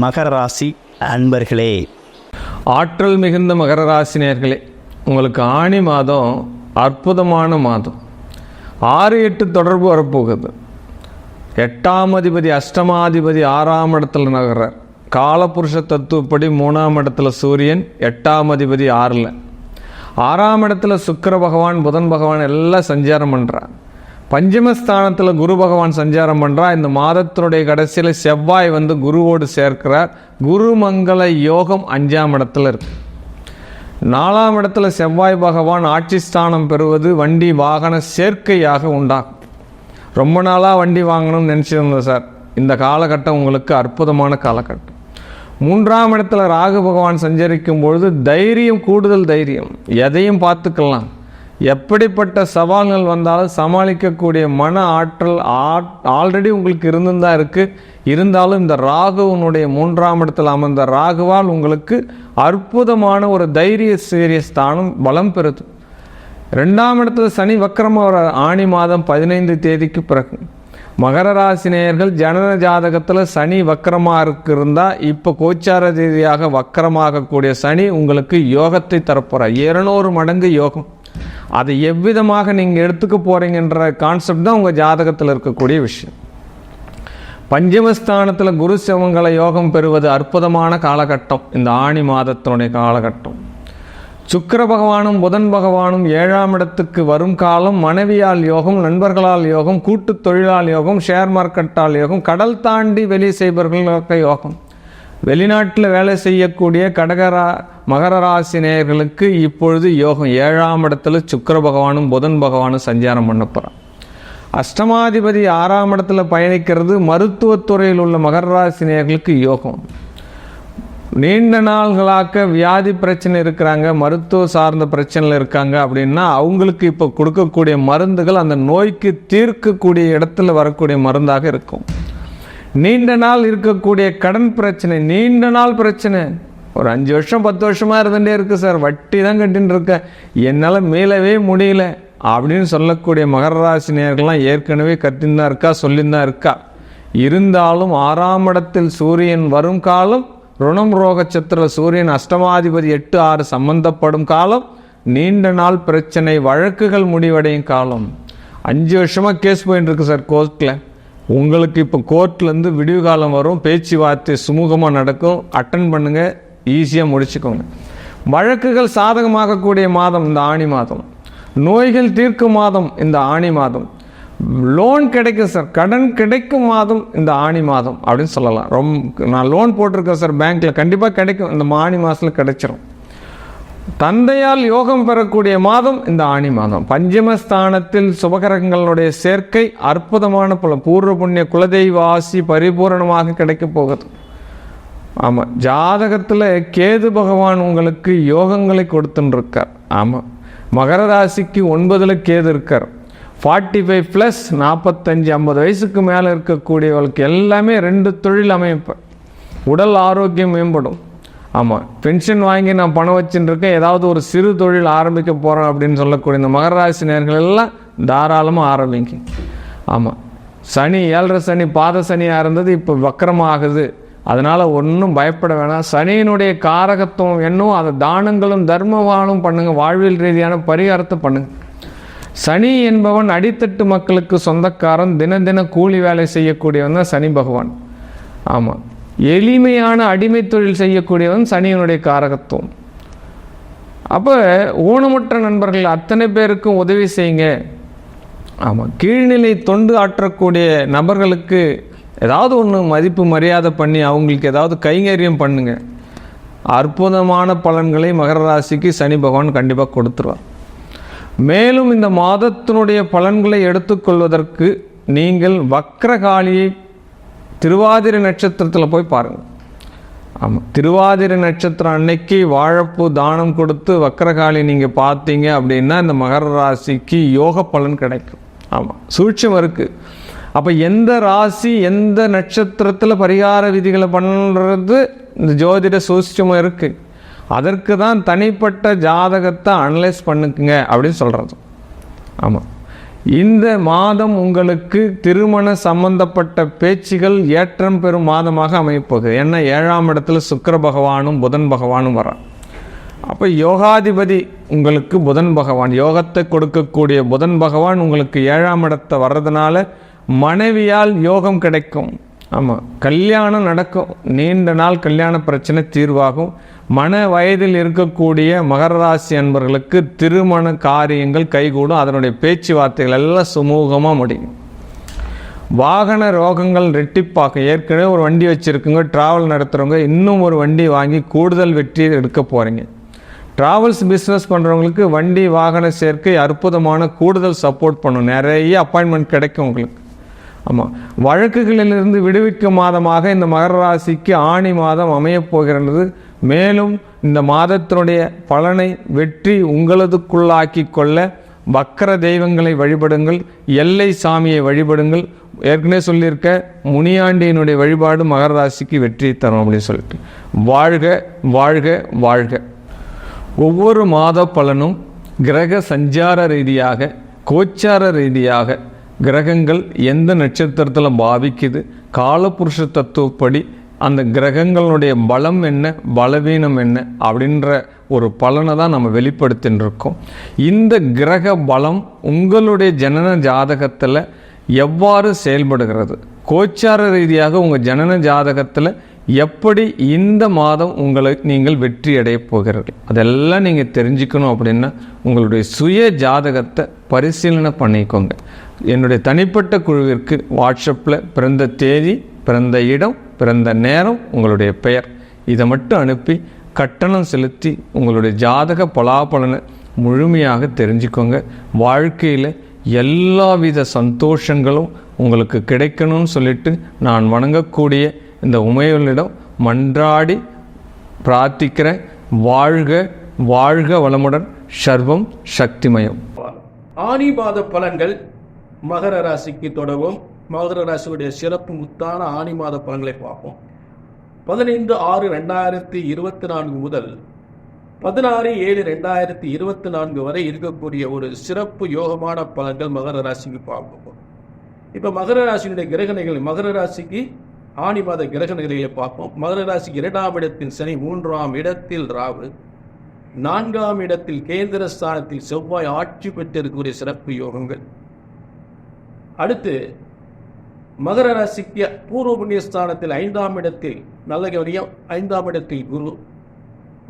மகர ராசி அன்பர்களே. ஆற்றல் மிகுந்த மகர ராசினியர்களே, உங்களுக்கு ஆணி மாதம் அற்புதமான மாதம். 6-8 தொடர்பு வரப்போகுது. 8ஆம் அதிபதி அஷ்டமாதிபதி 6ஆம் இடத்துல நகர்றார். காலபுருஷ தத்துவப்படி 3ஆம் இடத்துல சூரியன், 8ஆம் அதிபதி 6ல், 6ஆம் இடத்துல சுக்கிர பகவான், புதன் பகவான் எல்லாம் சஞ்சாரம் பண்ணுறார். பஞ்சமஸ்தானத்தில் குரு பகவான் சஞ்சாரம் பண்ணுறார். இந்த மாதத்தினுடைய கடைசியில் செவ்வாய் வந்து குருவோடு சேர்க்கிறார். குருமங்கள யோகம் 5ஆம் இடத்துல இருக்கு. 4ஆம் இடத்துல செவ்வாய் பகவான் ஆட்சி ஸ்தானம் பெறுவது வண்டி வாகன சேர்க்கையாக உண்டாகும். ரொம்ப நாளாக வண்டி வாங்கணும்னு நினச்சிருந்தேன் சார், இந்த காலகட்டம் உங்களுக்கு அற்புதமான காலகட்டம். 3ஆம் இடத்துல ராகு பகவான் சஞ்சரிக்கும் பொழுது தைரியம், கூடுதல் தைரியம், எதையும் பார்த்துக்கலாம். எப்படிப்பட்ட சவால்கள் வந்தாலும் சமாளிக்கக்கூடிய மன ஆற்றல் ஆல்ரெடி உங்களுக்கு இருந்துதான் இருக்குது. இருந்தாலும் இந்த ராகுவனுடைய 3ஆம் இடத்தில் அமர்ந்த ராகுவால் உங்களுக்கு அற்புதமான ஒரு தைரிய ஸ்தானம் பலம் பெறுது. 2ஆம் இடத்துல சனி வக்கரமாக ஆணி மாதம் 15 தேதிக்கு பிறகு மகர ராசி நேயர்கள் ஜனன ஜாதகத்தில் சனி வக்கரமாக இருந்தால் இப்போ கோச்சார ரீதியாக வக்கரமாகக்கூடிய சனி உங்களுக்கு யோகத்தை தரப்போகிறார். 200 மடங்கு யோகம். அதை எவ்விதமாக நீங்கள் எடுத்துக்க போகிறீங்கன்ற கான்செப்ட் தான் உங்கள் ஜாதகத்தில் இருக்கக்கூடிய விஷயம். பஞ்சமஸ்தானத்தில் குரு சிவங்களை யோகம் பெறுவது அற்புதமான காலகட்டம். இந்த ஆணி மாதத்தினுடைய காலகட்டம். சுக்கிர பகவானும் புதன் பகவானும் 7ஆம் இடத்துக்கு வரும் காலம் மனைவியால் யோகம், நண்பர்களால் யோகம், கூட்டு தொழிலால் யோகம், ஷேர் மார்க்கெட்டால் யோகம், கடல் தாண்டி வெளி செய்பவர்களுக்கு யோகம். வெளிநாட்டில் வேலை செய்யக்கூடிய மகர ராசி நேயர்களுக்கு இப்பொழுது யோகம். 7ஆம் இடத்துல சுக்கிர பகவானும் புதன் பகவானும் சஞ்சாரம் பண்ண போகிறான். அஷ்டமாதிபதி 6ஆம் இடத்துல பயணிக்கிறது மருத்துவத்துறையில் உள்ள மகர ராசி நேயர்களுக்கு யோகம். நீண்ட நாள்களாக வியாதி பிரச்சனை இருக்கிறாங்க, மருத்துவ சார்ந்த பிரச்சனையில் இருக்காங்க அப்படின்னா அவங்களுக்கு இப்போ கொடுக்கக்கூடிய மருந்துகள் அந்த நோய்க்கு தீர்க்கக்கூடிய இடத்துல வரக்கூடிய மருந்தாக இருக்கும். நீண்ட நாள் இருக்கக்கூடிய கடன் பிரச்சனை, நீண்ட நாள் பிரச்சனை, ஒரு 5 வருஷம் 10 வருஷமாக இருந்துகிட்டே இருக்குது சார், வட்டி தான் கட்டின்னு இருக்கேன், என்னால் மீளவே முடியல அப்படின்னு சொல்லக்கூடிய மகர ராசி நேயர்கள்லாம் ஏற்கனவே கட்டின்னு தான் இருக்கா, சொல்லின்னு தான் இருக்கா. இருந்தாலும் 6ஆம் இடத்தில் சூரியன் வரும் காலம், ருணம் ரோக சத்திர சூரியன் அஷ்டமாதிபதி 8 6 சம்பந்தப்படும் காலம், நீண்ட நாள் பிரச்சனை வழக்குகள் முடிவடையும் காலம். 5 வருஷமாக கேஸ் போயின்னு இருக்கு சார் கோர்ட்டில், உங்களுக்கு இப்போ கோர்ட்லேருந்து விடிவு காலம் வரும், பேச்சுவார்த்தை சுமூகமாக நடக்கும், அட்டன் பண்ணுங்கள், ஈஸியாக முடிச்சுக்கோங்க. வழக்குகள் சாதகமாகக்கூடிய மாதம் இந்த ஆணி மாதம், நோய்கள் தீர்க்கும் மாதம் இந்த ஆணி மாதம், லோன் கிடைக்கும் சார், கடன் கிடைக்கும் மாதம் இந்த ஆணி மாதம் அப்படின்னு சொல்லலாம். நான் லோன் போட்டிருக்கேன் சார் பேங்க்கில், கண்டிப்பாக கிடைக்கும், இந்த ஆணி மாதத்தில் கிடைச்சிரும். தந்தையால் யோகம் பெறக்கூடிய மாதம் இந்த ஆணி மாதம். பஞ்சமஸ்தானத்தில் சுபகரங்களுடைய சேர்க்கை அற்புதமான பல பூர்வ புண்ணிய குலதெய்வ ஆசி பரிபூரணமாக கிடைக்க போகுது. ஆமாம், ஜாதகத்தில் கேது பகவான் உங்களுக்கு யோகங்களை கொடுத்துன்னு இருக்கார். ஆமாம், மகர ராசிக்கு 9ல் கேது இருக்கார். 45+ 45 50 வயசுக்கு மேலே இருக்கக்கூடியவர்களுக்கு எல்லாமே 2 தொழில் அமைப்பு, உடல் ஆரோக்கியம் மேம்படும். ஆமாம், பென்ஷன் வாங்கி நான் பணம் வச்சுன்னு இருக்கேன், ஏதாவது ஒரு சிறு தொழில் ஆரம்பிக்க போகிறேன் அப்படின்னு சொல்லக்கூடிய இந்த மகர ராசி நேயர்கள் எல்லாம் தாராளமாக ஆரம்பிங்க. ஆமாம், சனி 7.5 சனி பாத சனியாக இருந்தது, இப்போ வக்கரமாகுது, அதனால் ஒன்றும் பயப்பட வேணாம். சனியினுடைய காரகத்துவம் என்னவோ அதை தானங்களும் தர்மவானும் பண்ணுங்கள், வாழ்வியல் ரீதியான பரிகாரத்தை பண்ணுங்கள். சனி என்பவன் அடித்தட்டு மக்களுக்கு சொந்தக்காரன், தின கூலி வேலை செய்யக்கூடியவன் தான் சனி பகவான். ஆமாம், எளிமையான அடிமை தொழில் செய்யக்கூடியவன் சனியினுடைய காரகத்துவம். அப்போ ஊனமுற்ற நண்பர்கள் அத்தனை பேருக்கும் உதவி செய்யுங்க. ஆமாம், கீழ்நிலை தொண்டு ஆற்றக்கூடிய நபர்களுக்கு ஏதாவது ஒன்று மதிப்பு மரியாதை பண்ணி அவங்களுக்கு ஏதாவது கைங்கரியம் பண்ணுங்க. அற்புதமான பலன்களை மகர ராசிக்கு சனி பகவான் கண்டிப்பாக கொடுத்துருவார். மேலும் இந்த மாதத்தினுடைய பலன்களை எடுத்துக்கொள்வதற்கு நீங்கள் வக்ரகாளியை திருவாதிரை நட்சத்திரத்தில் போய் பாருங்கள். ஆமாம், திருவாதிரை நட்சத்திரம் அன்னைக்கு வாழைப்பூ தானம் கொடுத்து வக்ரகாளி நீங்கள் பார்த்தீங்க அப்படின்னா இந்த மகர ராசிக்கு யோக பலன் கிடைக்கும். ஆமாம், சூட்சம் இருக்குது. அப்போ எந்த ராசி எந்த நட்சத்திரத்தில் பரிகார விதிகளை பண்ணுறது இந்த ஜோதிட சூட்சமாக இருக்குது. அதற்கு தான் தனிப்பட்ட ஜாதகத்தை அனலைஸ் பண்ணுக்குங்க அப்படின்னு சொல்கிறது. ஆமாம், இந்த மாதம் உங்களுக்கு திருமண சம்பந்தப்பட்ட பேச்சுகள் ஏற்றம் பெறும் மாதமாக அமையப்போகுது. ஏன்னா 7ஆம் இடத்துல சுக்கிர பகவானும் புதன் பகவானும் வரான். அப்போ யோகாதிபதி உங்களுக்கு புதன் பகவான், யோகத்தை கொடுக்கக்கூடிய புதன் பகவான் உங்களுக்கு 7ஆம் இடத்தை வர்றதுனால மனைவியால் யோகம் கிடைக்கும். ஆமாம், கல்யாணம் நடக்கும், நீண்ட நாள் கல்யாண பிரச்சனை தீர்வாகும். மன வயதில் இருக்கக்கூடிய மகர ராசி அன்பர்களுக்கு திருமண காரியங்கள் கைகூடும், அதனுடைய பேச்சுவார்த்தைகள் எல்லாம் சுமூகமாக முடியும். வாகன ரோகங்கள் ரெட்டிப்பாகும். ஏற்கனவே ஒரு வண்டி வச்சுருக்குங்க, ட்ராவல் நடத்துகிறவங்க இன்னும் ஒரு வண்டி வாங்கி கூடுதல் வெற்றி எடுக்க போகிறீங்க. ட்ராவல்ஸ் பிஸ்னஸ் பண்ணுறவங்களுக்கு வண்டி வாகன சேர்க்கை அற்புதமான கூடுதல் சப்போர்ட் பண்ணும், நிறைய அப்பாயின்மெண்ட் கிடைக்கும் உங்களுக்கு. ஆமாம், வழக்குகளிலிருந்து விடுவிக்கும் மாதமாக இந்த மகர ராசிக்கு ஆணி மாதம் அமையப்போகிறது. மேலும் இந்த மாதத்தினுடைய பலனை வெற்றி உங்களதுக்குள்ளாக்கி கொள்ள வக்கர தெய்வங்களை வழிபடுங்கள், எல்லை சாமியை வழிபடுங்கள். ஏற்கனவே சொல்லியிருக்க முனியாண்டியினுடைய வழிபாடு மகர ராசிக்கு வெற்றி தரும் அப்படின்னு சொல்லிட்டு வாழ்க வாழ்க வாழ்க. ஒவ்வொரு மாத பலனும் கிரக சஞ்சார ரீதியாக கோச்சார ரீதியாக கிரகங்கள் எந்த நட்சத்திரத்தில் பாவிக்குது, காலபுருஷ தத்துவப்படி அந்த கிரகங்களுடைய பலம் என்ன பலவீனம் என்ன அப்படின்ற ஒரு பலனை தான் நம்ம வெளிப்படுத்தின்னு இருக்கோம். இந்த கிரக பலம் உங்களுடைய ஜனன ஜாதகத்தில் எவ்வாறு செயல்படுகிறது, கோச்சார ரீதியாக உங்கள் ஜனன ஜாதகத்தில் எப்படி இந்த மாதம் நீங்கள் வெற்றி அடைய போகிறீர்கள், அதெல்லாம் நீங்கள் தெரிஞ்சுக்கணும் அப்படின்னா உங்களுடைய சுய ஜாதகத்தை பரிசீலனை பண்ணிக்கோங்க. என்னுடைய தனிப்பட்ட குழுவிற்கு வாட்ஸ்அப்பில் பிறந்த தேதி, பிறந்த இடம், பிறந்த நேரம், உங்களுடைய பெயர் இதை மட்டும் அனுப்பி கட்டணம் செலுத்தி உங்களுடைய ஜாதக பலாபலனை முழுமையாக தெரிஞ்சுக்கோங்க. வாழ்க்கையில் எல்லாவித சந்தோஷங்களும் உங்களுக்கு கிடைக்கணும்னு சொல்லிட்டு நான் வணங்கக்கூடிய இந்த உமையவளிடம் மன்றாடி பிரார்த்திக்கிறேன். வாழ்க வாழ்க வளமுடன். சர்வம் சக்திமயம். ஆனி மாத பலன்கள் மகர ராசிக்கு தொடரும். மகர ராசியுடைய சிறப்பு முத்தான ஆனி மாத பலன்களை பார்ப்போம். 15/6/2024 முதல் 16/7/2024 வரை இருக்கக்கூடிய ஒரு சிறப்பு யோகமான பலன்கள் மகர ராசிக்கு பார்ப்போம். இப்போ மகர ராசியுடைய கிரகணிகள், மகர ராசிக்கு ஆனி மாத கிரகணிகளை பார்ப்போம். மகர ராசிக்கு 2ஆம் இடத்தில் சனி, 3ஆம் இடத்தில் ராகு, 4ஆம் இடத்தில் கேந்திர ஸ்தானத்தில் செவ்வாய் ஆட்சி பெற்றிருக்கக்கூடிய சிறப்பு யோகங்கள். அடுத்து மகர ராசிக்கு பூர்வ புண்ணிய ஸ்தானத்தில் 5ஆம் இடத்தில் நல்ல கவனியம், 5ஆம் இடத்தில் குரு.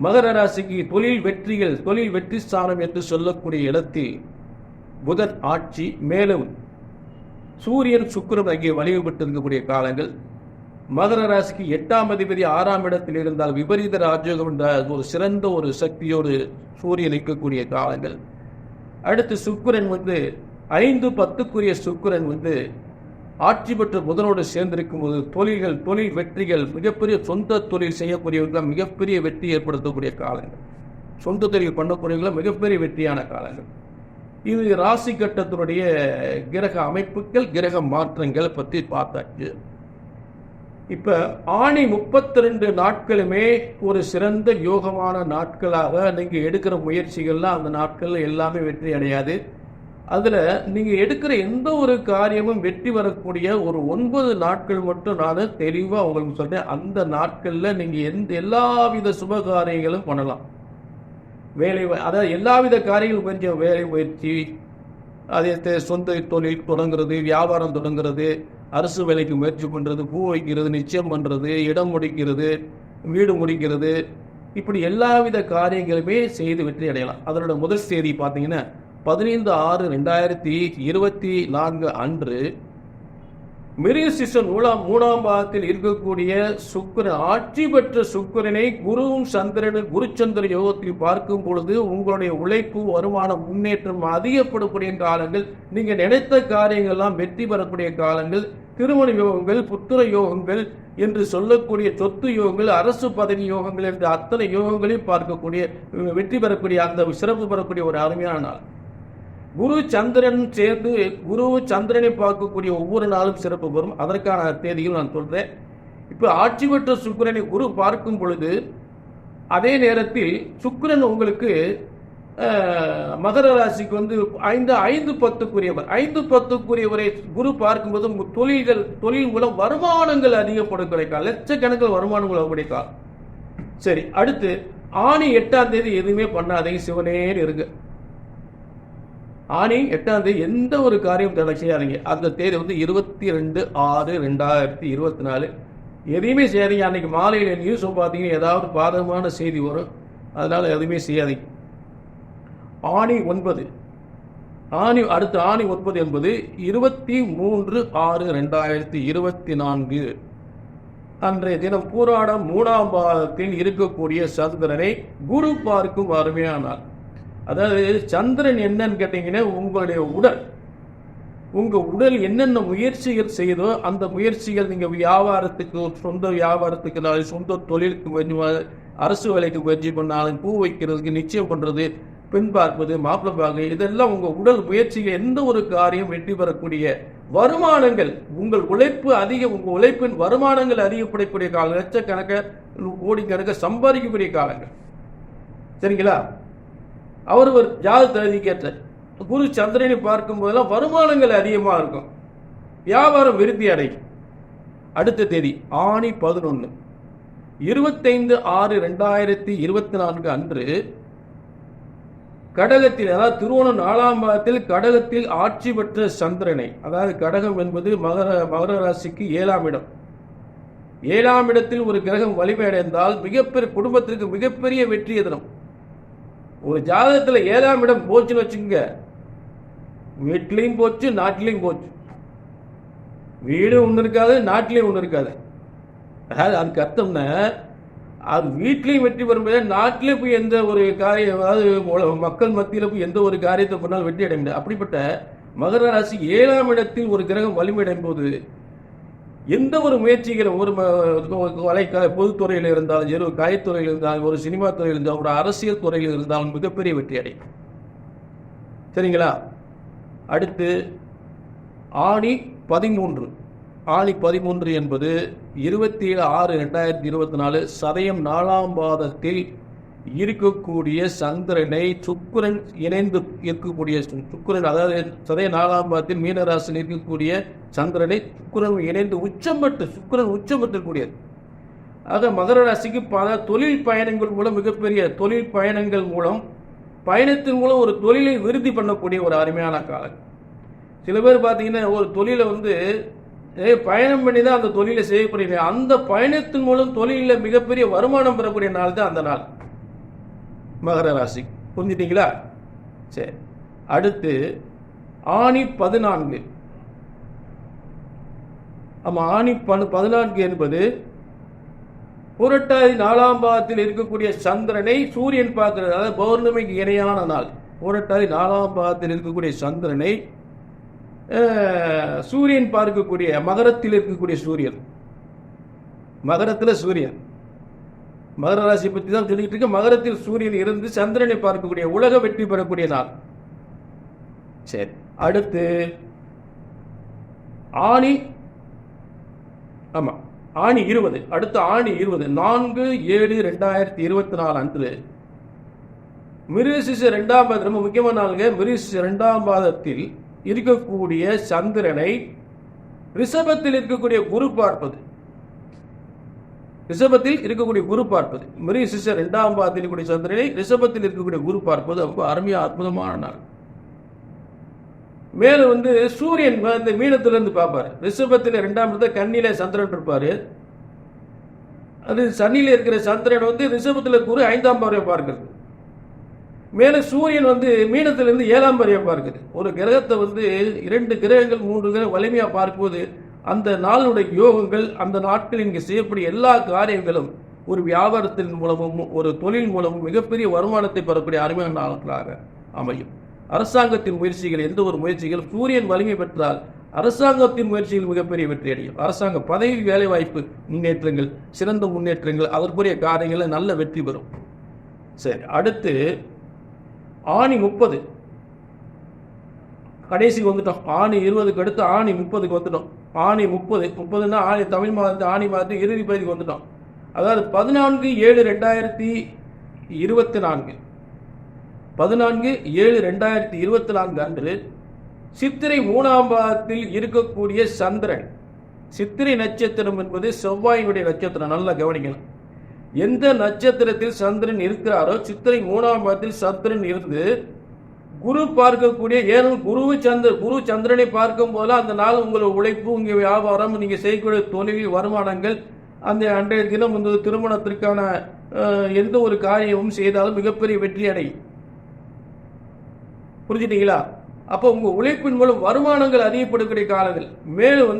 மகர ராசிக்கு தொழில் வெற்றிகள், தொழில் வெற்றி ஸ்தானம் என்று சொல்லக்கூடிய இடத்தில் புதன் ஆட்சி, மேலும் சூரியன் சுக்கிரன் அங்கே வலிமைப்பட்டிருக்கக்கூடிய காலங்கள். மகர ராசிக்கு 8ஆம் அதிபதி 6ஆம் இடத்தில் இருந்தால் விபரீத ராஜயோகம் என்ற ஒரு சிறந்த ஒரு சக்தியோடு சூரியன் இருக்கக்கூடிய காலங்கள். அடுத்து சுக்கிரன் 5-10க்குரிய சுக்கிரன் ஆட்சி பெற்ற புதனோடு சேர்ந்திருக்கும் போது தொழில்கள், தொழில் வெற்றிகள், மிகப்பெரிய சொந்த தொழில் செய்யக்கூடியவர்கள் மிகப்பெரிய வெற்றி ஏற்படுத்தக்கூடிய காலங்கள். சொந்த தொழில் பண்ணக்கூடியவர்கள் மிகப்பெரிய வெற்றியான காலங்கள். இது ராசி கட்டத்தினுடைய கிரக அமைப்புகள், கிரக மாற்றங்களை பற்றி பார்த்தாச்சு. இப்போ ஆணி 32 நாட்களுமே ஒரு சிறந்த யோகமான நாட்களாக நீங்கள் எடுக்கிற முயற்சிகள்லாம் அந்த நாட்கள் எல்லாமே வெற்றி அடையாது. அதில் நீங்கள் எடுக்கிற எந்த ஒரு காரியமும் வெற்றி வரக்கூடிய ஒரு 9 நாட்கள் மட்டும் நான் தெளிவாக உங்களுக்கு சொல்கிறேன். அந்த நாட்களில் நீங்கள் எல்லாவித சுப காரியங்களும் பண்ணலாம். வேலை, அதாவது எல்லாவித காரியங்களும், கொஞ்சம் வேலை முயற்சி, அதே சொந்த தொழில் தொடங்குறது, வியாபாரம் தொடங்குறது, அரசு வேலைக்கு முயற்சி பண்ணுறது, பூ வைக்கிறது, நிச்சயம் பண்ணுறது, இடம் முடிக்கிறது, வீடு முடிக்கிறது, இப்படி எல்லாவித காரியங்களுமே செய்து வெற்றி அடையலாம். அதனோட முதல் தேதி பார்த்தீங்கன்னா 15/6/2024 அன்று மிருகசீரிஷம் 3ஆம் பாகத்தில் இருக்கக்கூடிய சுக்கிரன், ஆட்சி பெற்ற சுக்கிரனை குருவும் சந்திரனும் குருச்சந்திர யோகத்தில் பார்க்கும் பொழுது உங்களுடைய உழைப்பு, வருமானம், முன்னேற்றம் அதிகப்படக்கூடிய காலங்கள், நீங்கள் நினைத்த காரியங்கள்லாம் வெற்றி பெறக்கூடிய காலங்கள், திருமண யோகங்கள், புத்திர யோகங்கள் என்று சொல்லக்கூடிய சொத்து யோகங்கள், அரசு பதவி யோகங்கள் என்ற அத்தனை யோகங்களையும் பார்க்கக்கூடிய, வெற்றி பெறக்கூடிய, அந்த சிறப்பு பெறக்கூடிய ஒரு அருமையான நாள். குரு சந்திரன் சேர்ந்து குரு சந்திரனை பார்க்கக்கூடிய ஒவ்வொரு நாளும் சிறப்பு பெறும். அதற்கான தேதியும் நான் சொல்றேன். இப்போ ஆட்சி பெற்ற சுக்கிரனை குரு பார்க்கும் பொழுது, அதே நேரத்தில் சுக்கிரன் உங்களுக்கு மகர ராசிக்கு 5-10க்குரியவர். 5-10க்குரியவரை குரு பார்க்கும்போது உங்கள் தொழில்கள், தொழில் மூலம் வருமானங்கள் அதிகப்படக்கூடிய காலம், லட்சக்கணக்கில் வருமானங்கள் வரக்கூடிய காலம். சரி, அடுத்து ஆணி 8ஆம் தேதி எதுவுமே பண்ணாதீங்க, சிவனேன்னு இருக்கு. ஆணி 8ஆம் தேதி எந்த ஒரு காரியம் தடை செய்யாதீங்க. அந்த தேதி 22/6/2024 எதையுமே செய்யாதீங்க. அன்னைக்கு மாலையில் நியூஸ் பார்த்தீங்கன்னா ஏதாவது பாதகமான செய்தி வரும், அதனால எதுவுமே செய்யாதீங்க. ஆணி 9, அடுத்த ஆணி 9 என்பது 23/6/2024 அன்றைய தினம் பூராடம் 3ஆம் பாகத்தில் இருக்கக்கூடிய சந்திரனை குரு பார்க்கும் அருமையான நாள். அதாவது சந்திரன் என்னன்னு கேட்டீங்கன்னா, உங்களுடைய உங்கள் உடல் என்னென்ன முயற்சிகள் செய்தோ அந்த முயற்சிகள், நீங்கள் வியாபாரத்துக்கு, சொந்த வியாபாரத்துக்கு, சொந்த தொழிலுக்கு, அரசு வேலைக்கு முயற்சி பண்ணாலும், பூ வைக்கிறதுக்கு, நிச்சயம் பண்ணுறது, பெண் பார்ப்பது, மாப்பிள்ளை பார்க்க, இதெல்லாம் உங்கள் உடல் முயற்சிகள், எந்த ஒரு காரியம் வெற்றி பெறக்கூடிய வருமானங்கள், உங்கள் உழைப்பு அதிகம், உங்கள் உழைப்பின் வருமானங்கள் அதிகப்படக்கூடிய காலம், லட்சக்கணக்க கோடிக்கணக்க சம்பாதிக்கக்கூடிய காலங்கள். சரிங்களா? அவர் ஒரு ஜாதகத்தை கேட்ட குரு சந்திரனை பார்க்கும் போதெல்லாம் வருமானங்கள் அதிகமாக இருக்கும், வியாபாரம் விருத்தி அடையும். அடுத்த தேதி ஆணி 11, 25/6/2024 அன்று கடகத்தில், அதாவது திருவோணம் 4ஆம் பாகத்தில் கடகத்தில் ஆட்சி பெற்ற சந்திரனை, அதாவது கடகம் என்பது மகர ராசிக்கு 7ஆம் இடம். 7ஆம் இடத்தில் ஒரு கிரகம் வலிமை அடைந்தால் மிகப்பெரிய குடும்பத்திற்கு மிகப்பெரிய வெற்றி எதிரும். ஒரு ஜாதகத்தில் 7ஆம் இடம் போச்சுன்னு வச்சுக்கோங்க, வீட்லையும் போச்சு, நாட்டிலையும் போச்சு. வீடு ஒன்று இருக்காது, நாட்டிலையும் ஒன்று இருக்காது. அதாவது அதுக்கு அர்த்தம்னா, அது வீட்லையும் வெற்றி பெறும்போது நாட்டிலே போய் எந்த ஒரு காரியம், அதாவது மக்கள் மத்தியில் போய் எந்த ஒரு காரியத்தை பண்ணாலும் வெற்றி அடைய முடியாது. அப்படிப்பட்ட மகர ராசி 7ஆம் இடத்தில் ஒரு கிரகம் வலிமை அடையும் போது எந்த ஒரு முயற்சிகளும் ஒரு பொதுத்துறையில் இருந்தாலும் சரி, ஒரு கலைத்துறையில் இருந்தாலும், ஒரு சினிமா துறையில் இருந்தாலும், ஒரு அரசியல் துறையில் இருந்தாலும் மிகப்பெரிய வெற்றி அடையும். சரிங்களா? அடுத்து ஆணி 13. ஆணி 13 என்பது 27/6/2024 சதயம் 4ஆம் பாதத்தில் இருக்கக்கூடிய சந்திரனை சுக்கிரன் இணைந்து இருக்கக்கூடிய சுக்கிரன், அதாவது சதயம் 4ஆம் பாதத்தில் மீனராசியில் இருக்கக்கூடிய சந்திரனை சுக்கிரன் இணைந்து சுக்கிரன் உச்சமற்றக்கூடியது. ஆக மகர ராசிக்கு பல தொழில் பயணங்கள் மூலம், மிகப்பெரிய தொழில் பயணங்கள் மூலம், பயணத்தின் மூலம் ஒரு தொழிலை விருத்தி பண்ணக்கூடிய ஒரு அருமையான காலம். சில பேர் பார்த்தீங்கன்னா ஒரு தொழிலை பயணம் பண்ணி தான் அந்த தொழிலை செய்யப்படுகிற, அந்த பயணத்தின் மூலம் தொழிலில் மிகப்பெரிய வருமானம் பெறக்கூடிய நாள் தான் அந்த நாள் மகர ராசி. புரிஞ்சுட்டீங்களா? சரி. அடுத்து ஆணி 14. ஆணி 14 என்பது புரட்டாதி 4ஆம் பாதத்தில் இருக்கக்கூடிய சந்திரனை சூரியன் பார்க்கிறது. அதாவது பௌர்ணமிக்கு இணையான நாள். புரட்டாதி 4ஆம் பாதத்தில் இருக்கக்கூடிய சந்திரனை சூரியன் பார்க்கக்கூடிய, மகரத்தில் இருக்கக்கூடிய சூரியன், மகரத்தில் சூரியன், மகர ராசி பற்றி தான் சொல்லிட்டு இருக்க. மகரத்தில் சூரியன் இருந்து சந்திரனை பார்க்கக்கூடிய, உலக வெற்றி பெறக்கூடிய நாள். சரி. அடுத்து ஆணி 20. அடுத்து ஆணி 20 4/7/2024 அன்று மிருகசீரிஷ 2ஆம் பாதம், ரொம்ப முக்கியமான நாளுங்க. மிருகசீரிஷ 2ஆம் பாதத்தில் இருக்கக்கூடிய சந்திரனை ரிஷபத்தில் இருக்கக்கூடிய குரு பார்ப்பது. ரிஷபத்தில் இருக்கக்கூடிய குரு பார்ப்பது, மிருகசீரிஷ 2ஆம் பாதத்தில் இருக்கக்கூடிய சந்திரனை ரிஷபத்தில் இருக்கக்கூடிய குரு பார்ப்பது ரொம்ப அருமையா அற்புதமான நாள். மேலும் சூரியன் இந்த மீனத்திலிருந்து பார்ப்பாரு. ரிஷபத்தில் 2ஆம் இடத்துல கன்னியில சந்திரன் இருப்பாரு. அது சனியில இருக்கிற சந்திரன் ரிஷபத்தில் குரு 5ஆம் பார்வையை பார்க்கிறது. மேலும் சூரியன் மீனத்திலிருந்து 7ஆம் பார்வையை பார்க்குது. ஒரு கிரகத்தை 2 கிரகங்கள் 3 கிரகம் வலிமையா பார்க்கும்போது அந்த நாளுடைய யோகங்கள், அந்த நாட்கள் இங்கே செய்யக்கூடிய எல்லா காரியங்களும் ஒரு வியாபாரத்தின் மூலமும் ஒரு தொழில் மூலமும் மிகப்பெரிய வருமானத்தை பெறக்கூடிய அருமையான நாட்களாக அமையும். அரசாங்கத்தின் முயற்சிகள், எந்த ஒரு முயற்சிகள் சூரியன் வலிமை பெற்றால் அரசாங்கத்தின் முயற்சிகள் மிகப்பெரிய வெற்றி அடையும். அரசாங்க பதவி, வேலைவாய்ப்பு முன்னேற்றங்கள், சிறந்த முன்னேற்றங்கள், அதற்குரிய காரியங்களில் நல்ல வெற்றி பெறும். சரி. அடுத்து ஆணி 30 கடைசிக்கு வந்துட்டோம். ஆணி 20க்கு அடுத்து ஆணி 30க்கு வந்துட்டோம். ஆணி 30 ஆணி தமிழ் மாதத்து ஆணி மாதத்து இறுதி பகுதிக்கு வந்துட்டோம். அதாவது 14/7/2024 14/7/2024 அன்று சித்திரை 3ஆம் பாதத்தில் இருக்கக்கூடிய சந்திரன், சித்திரை நட்சத்திரம் என்பது செவ்வாயினுடைய நட்சத்திரம். நல்லா கவனிக்கணும். எந்த நட்சத்திரத்தில் சந்திரன் இருக்கிறாரோ சித்திரை 3ஆம் பாதத்தில் சந்திரன் இருந்து குரு பார்க்கக்கூடிய, ஏனும் குரு சந்திரனை பார்க்கும் போதெல்லாம் அந்த நாள் உங்களோட உழைப்பு, உங்க வியாபாரம், நீங்க செய்யக்கூடிய தொழில், வருமானங்கள், அந்த அன்றைய தினம் திருமணத்திற்கான எந்த ஒரு காரியமும் செய்தாலும் மிகப்பெரிய வெற்றி அடையும். புரிஞ்சுட்டீங்களா? அப்போ உங்க உழைப்பின் மூலம் வருமானங்கள் அதிகப்படக்கூடிய காலங்கள். மேலும்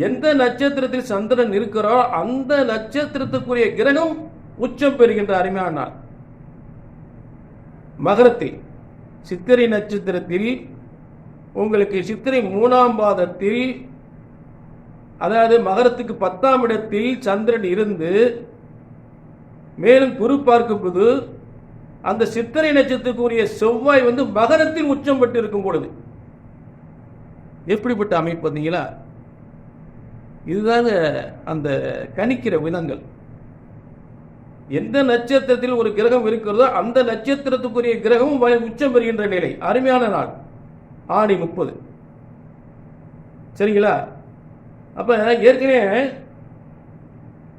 எந்த நட்சத்திரத்தில் சந்திரன் இருக்கிறோ அந்த நட்சத்திரத்துக்குரிய கிரகம் உச்சம் பெறுகின்ற அருமையான நாள். மகரத்தில் சித்திரை நட்சத்திரத்தில் உங்களுக்கு சித்திரை 3ஆம் பாதத்தில், அதாவது மகரத்துக்கு 10ஆம் இடத்தில் சந்திரன் இருந்து மேலும் குரு பார்க்கும்போது அந்த சித்திரை நட்சத்திரத்துக்குரிய செவ்வாய் மகரத்தில் உச்சம் பெற்று இருக்கும் பொழுது எப்படிப்பட்ட அமைப்பு பார்த்தீங்களா? இதுதான் அந்த கணிக்கிற விதங்கள். எந்த நட்சத்திரத்தில் ஒரு கிரகம் இருக்கிறதோ அந்த நட்சத்திரத்துக்குரிய கிரகமும் உச்சம் பெறுகின்ற நிலை. அருமையான நாள் ஆணி 30. சரிங்களா? அப்ப ஏற்கனவே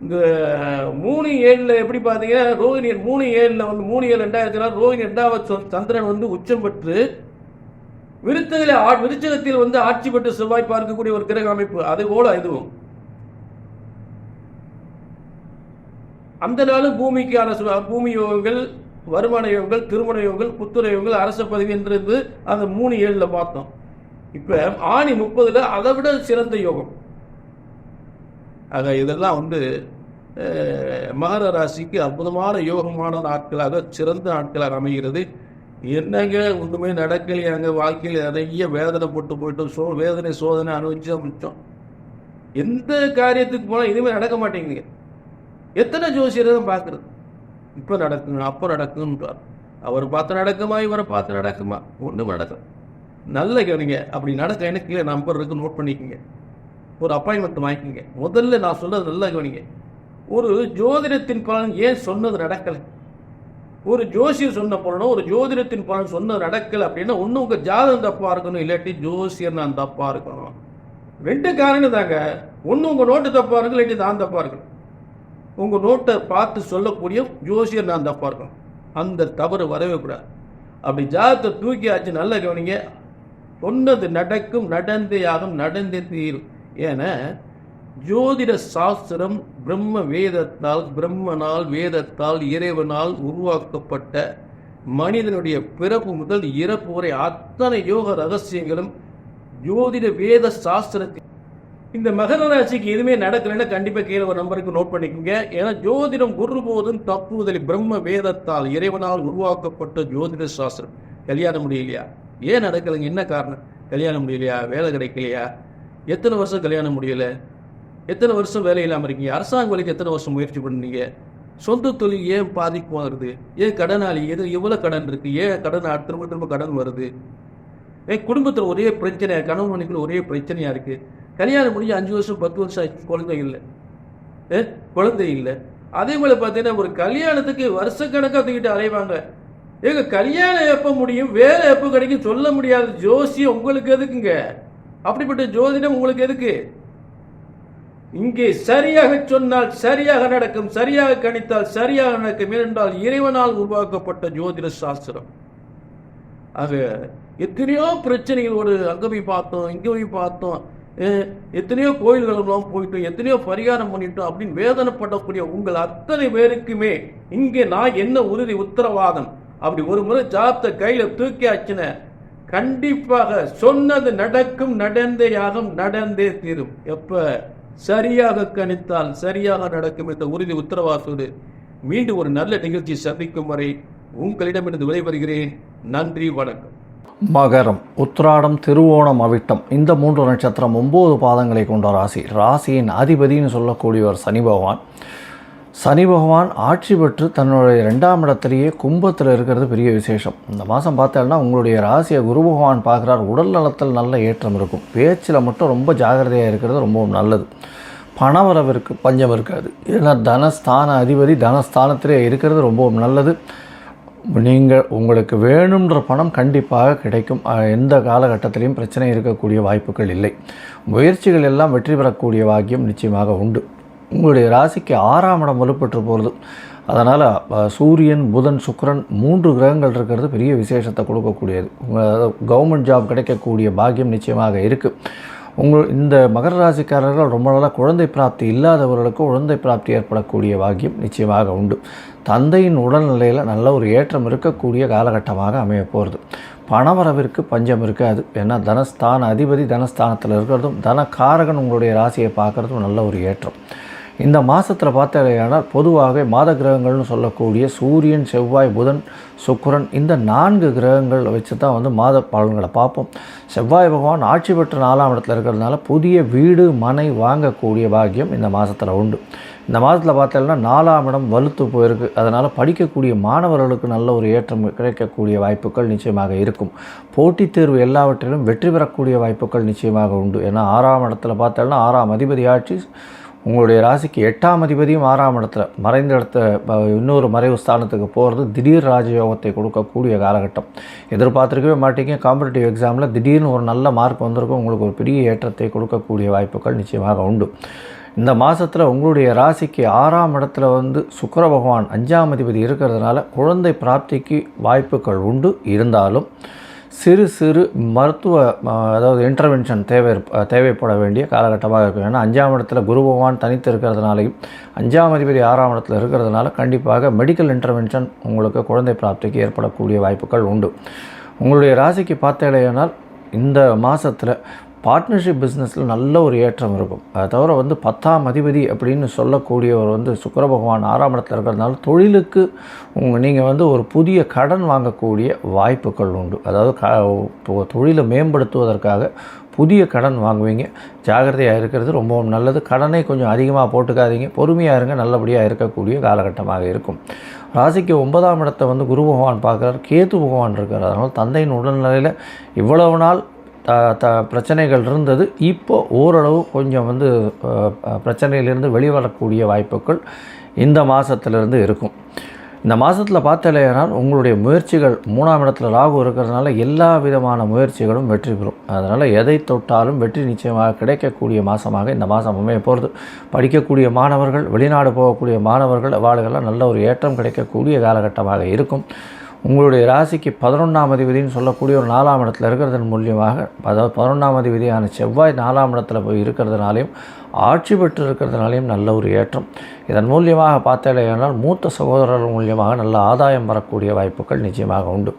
இந்த 3/7 எப்படி பார்த்தீங்கன்னா ரோகிணி 3/7 3/7/2024 ரோகிணி 2வது சந்திரன் உச்சம் பெற்று விருச்சகத்தில் ஆட்சி பெற்று செவ்வாய் பார்க்கக்கூடிய ஒரு கிரக அமைப்பு. அதே போல இதுவும் அந்த நாளும் பூமிக்கான பூமி யோகங்கள், வருமான யோகங்கள், திருமண யோகங்கள், புத்திர யோகங்கள், அரச பதவி என்று அந்த 3/7 பார்த்தோம். இப்ப ஆணி 30 அதை விட சிறந்த யோகம். ஆக இதெல்லாம் மகர ராசிக்கு அற்புதமான யோகமான நாட்களாக, சிறந்த நாட்களாக அமைகிறது. என்னங்க ஒன்றுமே நடக்கலையாங்க, வாழ்க்கையில் நிறைய வேதனை போட்டு போயிட்டோம், வேதனை சோதனை அனுபவிச்சு முடிச்சோம். எந்த காரியத்துக்கு போனால் இனிமேல் நடக்க மாட்டேங்குது. எத்தனை ஜோசியரை தான் பார்க்குறது, இப்போ நடக்குங்க அப்போ நடக்குன்றார். அவர் பார்த்து நடக்குமா, இவரை பார்த்து நடக்குமா, ஒன்றும் நடக்கும். நல்ல கவனிங்க. அப்படி நடக்க எனக்கு இல்லை, நம்பர் இருக்கு, நோட் பண்ணிக்கோங்க. ஒரு அப்பாயின்மெண்ட் வாங்கிக்கோங்க. முதல்ல நான் சொன்னது நல்லா கவனிங்க. ஒரு ஜோதிடத்தின் பலன் ஏன் சொன்னது நடக்கலை, ஒரு ஜோசியர் சொன்ன பலனோ ஒரு ஜோதிடத்தின் பலன் சொன்னது நடக்கலை அப்படின்னா ஒன்று உங்கள் ஜாதகம் தப்பாக இருக்கணும், இல்லாட்டி ஜோசியர் நான் தப்பாக இருக்கணும். 2 காரணம் தாங்க. ஒன்று உங்கள் நோட்டு தப்பாக இருக்கும், இல்லாட்டி நான் தப்பாக இருக்கணும். உங்கள் நோட்டை பார்த்து சொல்லக்கூடிய ஜோசியர் நான் தப்பாக இருக்கணும். அந்த தவறு வரவே கூடாது. அப்படி ஜாதகத்தை தூக்கியாச்சு. நல்ல கவனிங்க. சொன்னது நடக்கும், நடந்தே ஆகும், நடந்தே தீரும். ஏன்னா ஜோதிட சாஸ்திரம் பிரம்ம வேதத்தால், பிரம்மனால், வேதத்தால், இறைவனால் உருவாக்கப்பட்ட மனிதனுடைய பிறப்பு முதல் இறப்பு வரை அத்தனை யோக ரகசியங்களும் ஜோதிட வேத சாஸ்திரத்தில். இந்த மகர ராசிக்கு எதுவுமே நடக்கலைன்னா கண்டிப்பாக கீழே ஒரு நம்பருக்கு நோட் பண்ணிக்கோங்க. ஏன்னா ஜோதிடம் ஒருபோதும் தப்புதல் பிரம்ம வேதத்தால் இறைவனால் உருவாக்கப்பட்ட ஜோதிட சாஸ்திரம். கல்யாணம் முடியலையா, ஏன் நடக்கலைங்க, என்ன காரணம்? கல்யாணம் முடியலையா, வேலை கிடைக்கலையா, எத்தனை வருஷம் கல்யாணம் முடியல, எத்தனை வருஷம் வேலை இல்லாமல் இருக்கீங்க, அரசாங்க வேலைக்கு எத்தனை வருஷம் முயற்சி பண்ணீங்க, சொந்த தொழில் ஏன் பாதிப்பு வருது, ஏன் கடனாளி, எவ்வளோ கடன் இருக்குது, ஏன் கடன் திரும்ப திரும்ப கடன் வருது, ஏன் குடும்பத்தில் ஒரே பிரச்சனை, கணவன் மனைவிக்குள்ள ஒரே பிரச்சனையாக இருக்குது, கல்யாணம் முடிஞ்சு 5 வருஷம் 10 வருஷம் ஆச்சு, குழந்தை இல்லை. அதே மாதிரி பார்த்தீங்கன்னா ஒரு கல்யாணத்துக்கு வருஷக்கணக்காக தூக்கிட்டு அலைவாங்க. ஏங்க கல்யாணம் எப்போ முடியும், வேலை எப்போ கிடைக்கும் சொல்ல முடியாது. ஜோசியம் உங்களுக்கு எதுக்குங்க, அப்படிப்பட்ட ஜோதிடம் உங்களுக்கு எதுக்கு? இங்கே சரியாக சொன்னால் சரியாக நடக்கும், சரியாக கணித்தால் சரியாக நடக்கும். ஏனென்றால் இறைவனால் உருவாக்கப்பட்ட ஜோதிட சாஸ்திரம். ஆக எத்தனையோ பிரச்சனைகள், ஒரு அங்கே போய் பார்த்தோம், இங்கே போய் பார்த்தோம், எத்தனையோ கோயில்களெல்லாம் போயிட்டோம், எத்தனையோ பரிகாரம் பண்ணிட்டோம் அப்படின்னு வேதனைப்படக்கூடிய உங்கள் அத்தனை பேருக்குமே இங்கே நான் என்ன உறுதி உத்தரவாதம், அப்படி ஒரு முறை ஜாதகத்தை கையில் தூக்கியாச்சுன கண்டிப்பாக சொன்னது நடக்கும், நடந்தே ஆகும், நடந்தே தீரும். எப்ப சரியாக கணித்தால் சரியாக நடக்கும் என்ற உறுதி உத்தரவாதத்தோடு மீண்டும் ஒரு நல்ல நிகழ்ச்சி சந்திக்கும் வரை உங்களிடமிருந்து விடைபெறுகிறேன். நன்றி, வணக்கம். மகரம், உத்திராடம், திருவோணம், அவிட்டம் இந்த 3 நட்சத்திரம் 9 பாதங்களை கொண்ட ராசி. ராசியின் அதிபதினு சொல்லக்கூடியவர் சனி பகவான். சனி பகவான் ஆட்சி பெற்று தன்னுடைய 2ஆம் இடத்திலேயே கும்பத்தில் இருக்கிறது பெரிய விசேஷம். இந்த மாதம் பார்த்தோம்னா உங்களுடைய ராசியை குரு பகவான் பார்க்குறார். உடல் நலத்தில் நல்ல ஏற்றம் இருக்கும். பேச்சில் மட்டும் ரொம்ப ஜாகிரதையாக இருக்கிறது ரொம்பவும் நல்லது. பணவரவிற்கு பஞ்சம் இருக்காது. ஏன்னா தனஸ்தான அதிபதி தனஸ்தானத்திலே இருக்கிறது ரொம்பவும் நல்லது. உங்களுக்கு வேணுன்ற பணம் கண்டிப்பாக கிடைக்கும். எந்த காலகட்டத்திலையும் பிரச்சனை இருக்கக்கூடிய வாய்ப்புகள் இல்லை. முயற்சிகள் எல்லாம் வெற்றி பெறக்கூடிய பாக்கியம் நிச்சயமாக உண்டு. உங்களுடைய ராசிக்கு 6ஆம் இடம் வலுப்பெற்று போகிறது. அதனால் சூரியன், புதன், சுக்கிரன் 3 கிரகங்கள் இருக்கிறது பெரிய விசேஷத்தை கொடுக்கக்கூடியது. கவர்மெண்ட் ஜாப் கிடைக்கக்கூடிய பாக்கியம் நிச்சயமாக இருக்குது. இந்த மகர ராசிக்காரர்கள் ரொம்ப நாளாக குழந்தை பிராப்தி இல்லாதவர்களுக்கு குழந்தை பிராப்தி ஏற்படக்கூடிய பாக்கியம் நிச்சயமாக உண்டு. தந்தையின் உடல்நிலையில் நல்ல ஒரு ஏற்றம் இருக்கக்கூடிய காலகட்டமாக அமைய போகிறது. பணவரவிற்கு பஞ்சம் இருக்காது. ஏன்னா தனஸ்தான அதிபதி தனஸ்தானத்தில் இருக்கிறதும் தனக்காரகன் உங்களுடைய ராசியை பார்க்குறதும் நல்ல ஒரு ஏற்றம். இந்த மாதத்தில் பார்த்தீங்கன்னா பொதுவாக மாத கிரகங்கள்னு சொல்லக்கூடிய சூரியன், செவ்வாய், புதன், சுக்கிரன் இந்த 4 கிரகங்கள் வச்சு தான் மாத பலன்களை பார்ப்போம். செவ்வாய் பகவான் ஆட்சி பெற்ற 4ஆம் இடத்துல இருக்கிறதுனால புதிய வீடு மனை வாங்கக்கூடிய பாக்கியம் இந்த மாதத்தில் உண்டு. இந்த மாதத்தில் பார்த்தீங்கன்னா 4ஆம் இடம் வலுத்து போயிருக்கு. அதனால் படிக்கக்கூடிய மாணவர்களுக்கு நல்ல ஒரு ஏற்றம் கிடைக்கக்கூடிய வாய்ப்புகள் நிச்சயமாக இருக்கும். போட்டித் தேர்வு எல்லாவற்றிலும் வெற்றி பெறக்கூடிய வாய்ப்புகள் நிச்சயமாக உண்டு. ஏன்னா 6ஆம் இடத்துல பார்த்தோம்னா 6ஆம் அதிபதி ஆட்சி உங்களுடைய ராசிக்கு 8ஆம் அதிபதியும் 6ஆம் இடத்துல மறைந்த இடத்த இன்னொரு மறைவு ஸ்தானத்துக்கு போகிறது திடீர் ராஜயோகத்தை கொடுக்கக்கூடிய காலகட்டம். எதிர்பார்த்துருக்கவே மாட்டீங்க. காம்படிட்டிவ் எக்ஸாமில் திடீர்னு ஒரு நல்ல மார்க் வந்திருக்கும். உங்களுக்கு ஒரு பெரிய ஏற்றத்தை கொடுக்கக்கூடிய வாய்ப்புகள் நிச்சயமாக உண்டு. இந்த மாதத்தில் உங்களுடைய ராசிக்கு 6ஆம் இடத்துல சுக்கிர பகவான் 5ஆம் அதிபதி இருக்கிறதுனால குழந்தை பிராப்திக்கு வாய்ப்புகள் உண்டு. இருந்தாலும் சிறு சிறு மருத்துவ அதாவது இன்டர்வென்ஷன் தேவைப்பட வேண்டிய காலகட்டமாக இருக்கும். ஏன்னா 5ஆம் இடத்துல குரு பகவான் தனித்து இருக்கிறதுனாலையும் 5ஆம் அதிபதி 6ஆம் இடத்துல இருக்கிறதுனால கண்டிப்பாக மெடிக்கல் இன்டர்வென்ஷன் உங்களுக்கு குழந்தை பிராப்திக்கு ஏற்படக்கூடிய வாய்ப்புகள் உண்டு. உங்களுடைய ராசிக்கு பார்த்தேனால் இந்த மாதத்தில் பார்ட்னர்ஷிப் பிஸ்னஸில் நல்ல ஒரு ஏற்றம் இருக்கும். அதை தவிர 10ஆம் அதிபதி அப்படின்னு சொல்லக்கூடியவர் சுக்கிர பகவான் 6ஆம் இடத்துல இருக்கிறதுனால தொழிலுக்கு நீங்கள் ஒரு புதிய கடன் வாங்கக்கூடிய வாய்ப்புகள் உண்டு. அதாவது தொழிலை மேம்படுத்துவதற்காக புதிய கடன் வாங்குவீங்க. ஜாகிரதையாக இருக்கிறது ரொம்பவும் நல்லது. கடனை கொஞ்சம் அதிகமாக போட்டுக்காதீங்க. பொறுமையாக இருங்க. நல்லபடியாக இருக்கக்கூடிய காலகட்டமாக இருக்கும். ராசிக்கு 9ஆம் இடத்தை வந்து குரு பகவான் பார்க்குறார், கேது பகவான் இருக்கார். அதனால் தந்தையின் உடல்நிலையில் இவ்வளவு நாள் பிரச்சனைகள் இருந்தது. இப்போ ஓரளவு கொஞ்சம் வந்து பிரச்சனையிலிருந்து வெளிவரக்கூடிய வாய்ப்புகள் இந்த மாதத்திலிருந்து இருக்கும். இந்த மாதத்தில் பார்த்தாலேனால் உங்களுடைய முயற்சிகள் 3ஆம் இடத்துல ராகு இருக்கிறதுனால எல்லா விதமான முயற்சிகளும் வெற்றி பெறும். அதனால் எதை தொட்டாலும் வெற்றி நிச்சயமாக கிடைக்கக்கூடிய மாதமாக இந்த மாதம் அமைய போகிறது. படிக்கக்கூடிய மாணவர்கள், வெளிநாடு போகக்கூடிய மாணவர்கள், அவர்களுக்கெல்லாம் நல்ல ஒரு ஏற்றம் கிடைக்கக்கூடிய காலகட்டமாக இருக்கும். உங்களுடைய ராசிக்கு 11ஆம் அதிபதினு சொல்லக்கூடிய ஒரு 4ஆம் இடத்துல இருக்கிறதன் மூலியமாக, அதாவது 11ஆம் அதிபதியான செவ்வாய் 4ஆம் இடத்துல போய் இருக்கிறதுனாலையும் ஆட்சி பெற்று இருக்கிறதுனாலையும் நல்ல ஒரு ஏற்றம். இதன் மூலியமாக பார்த்தாலேயானால் மூத்த சகோதரர்கள் மூலியமாக நல்ல ஆதாயம் வரக்கூடிய வாய்ப்புகள் நிச்சயமாக உண்டு.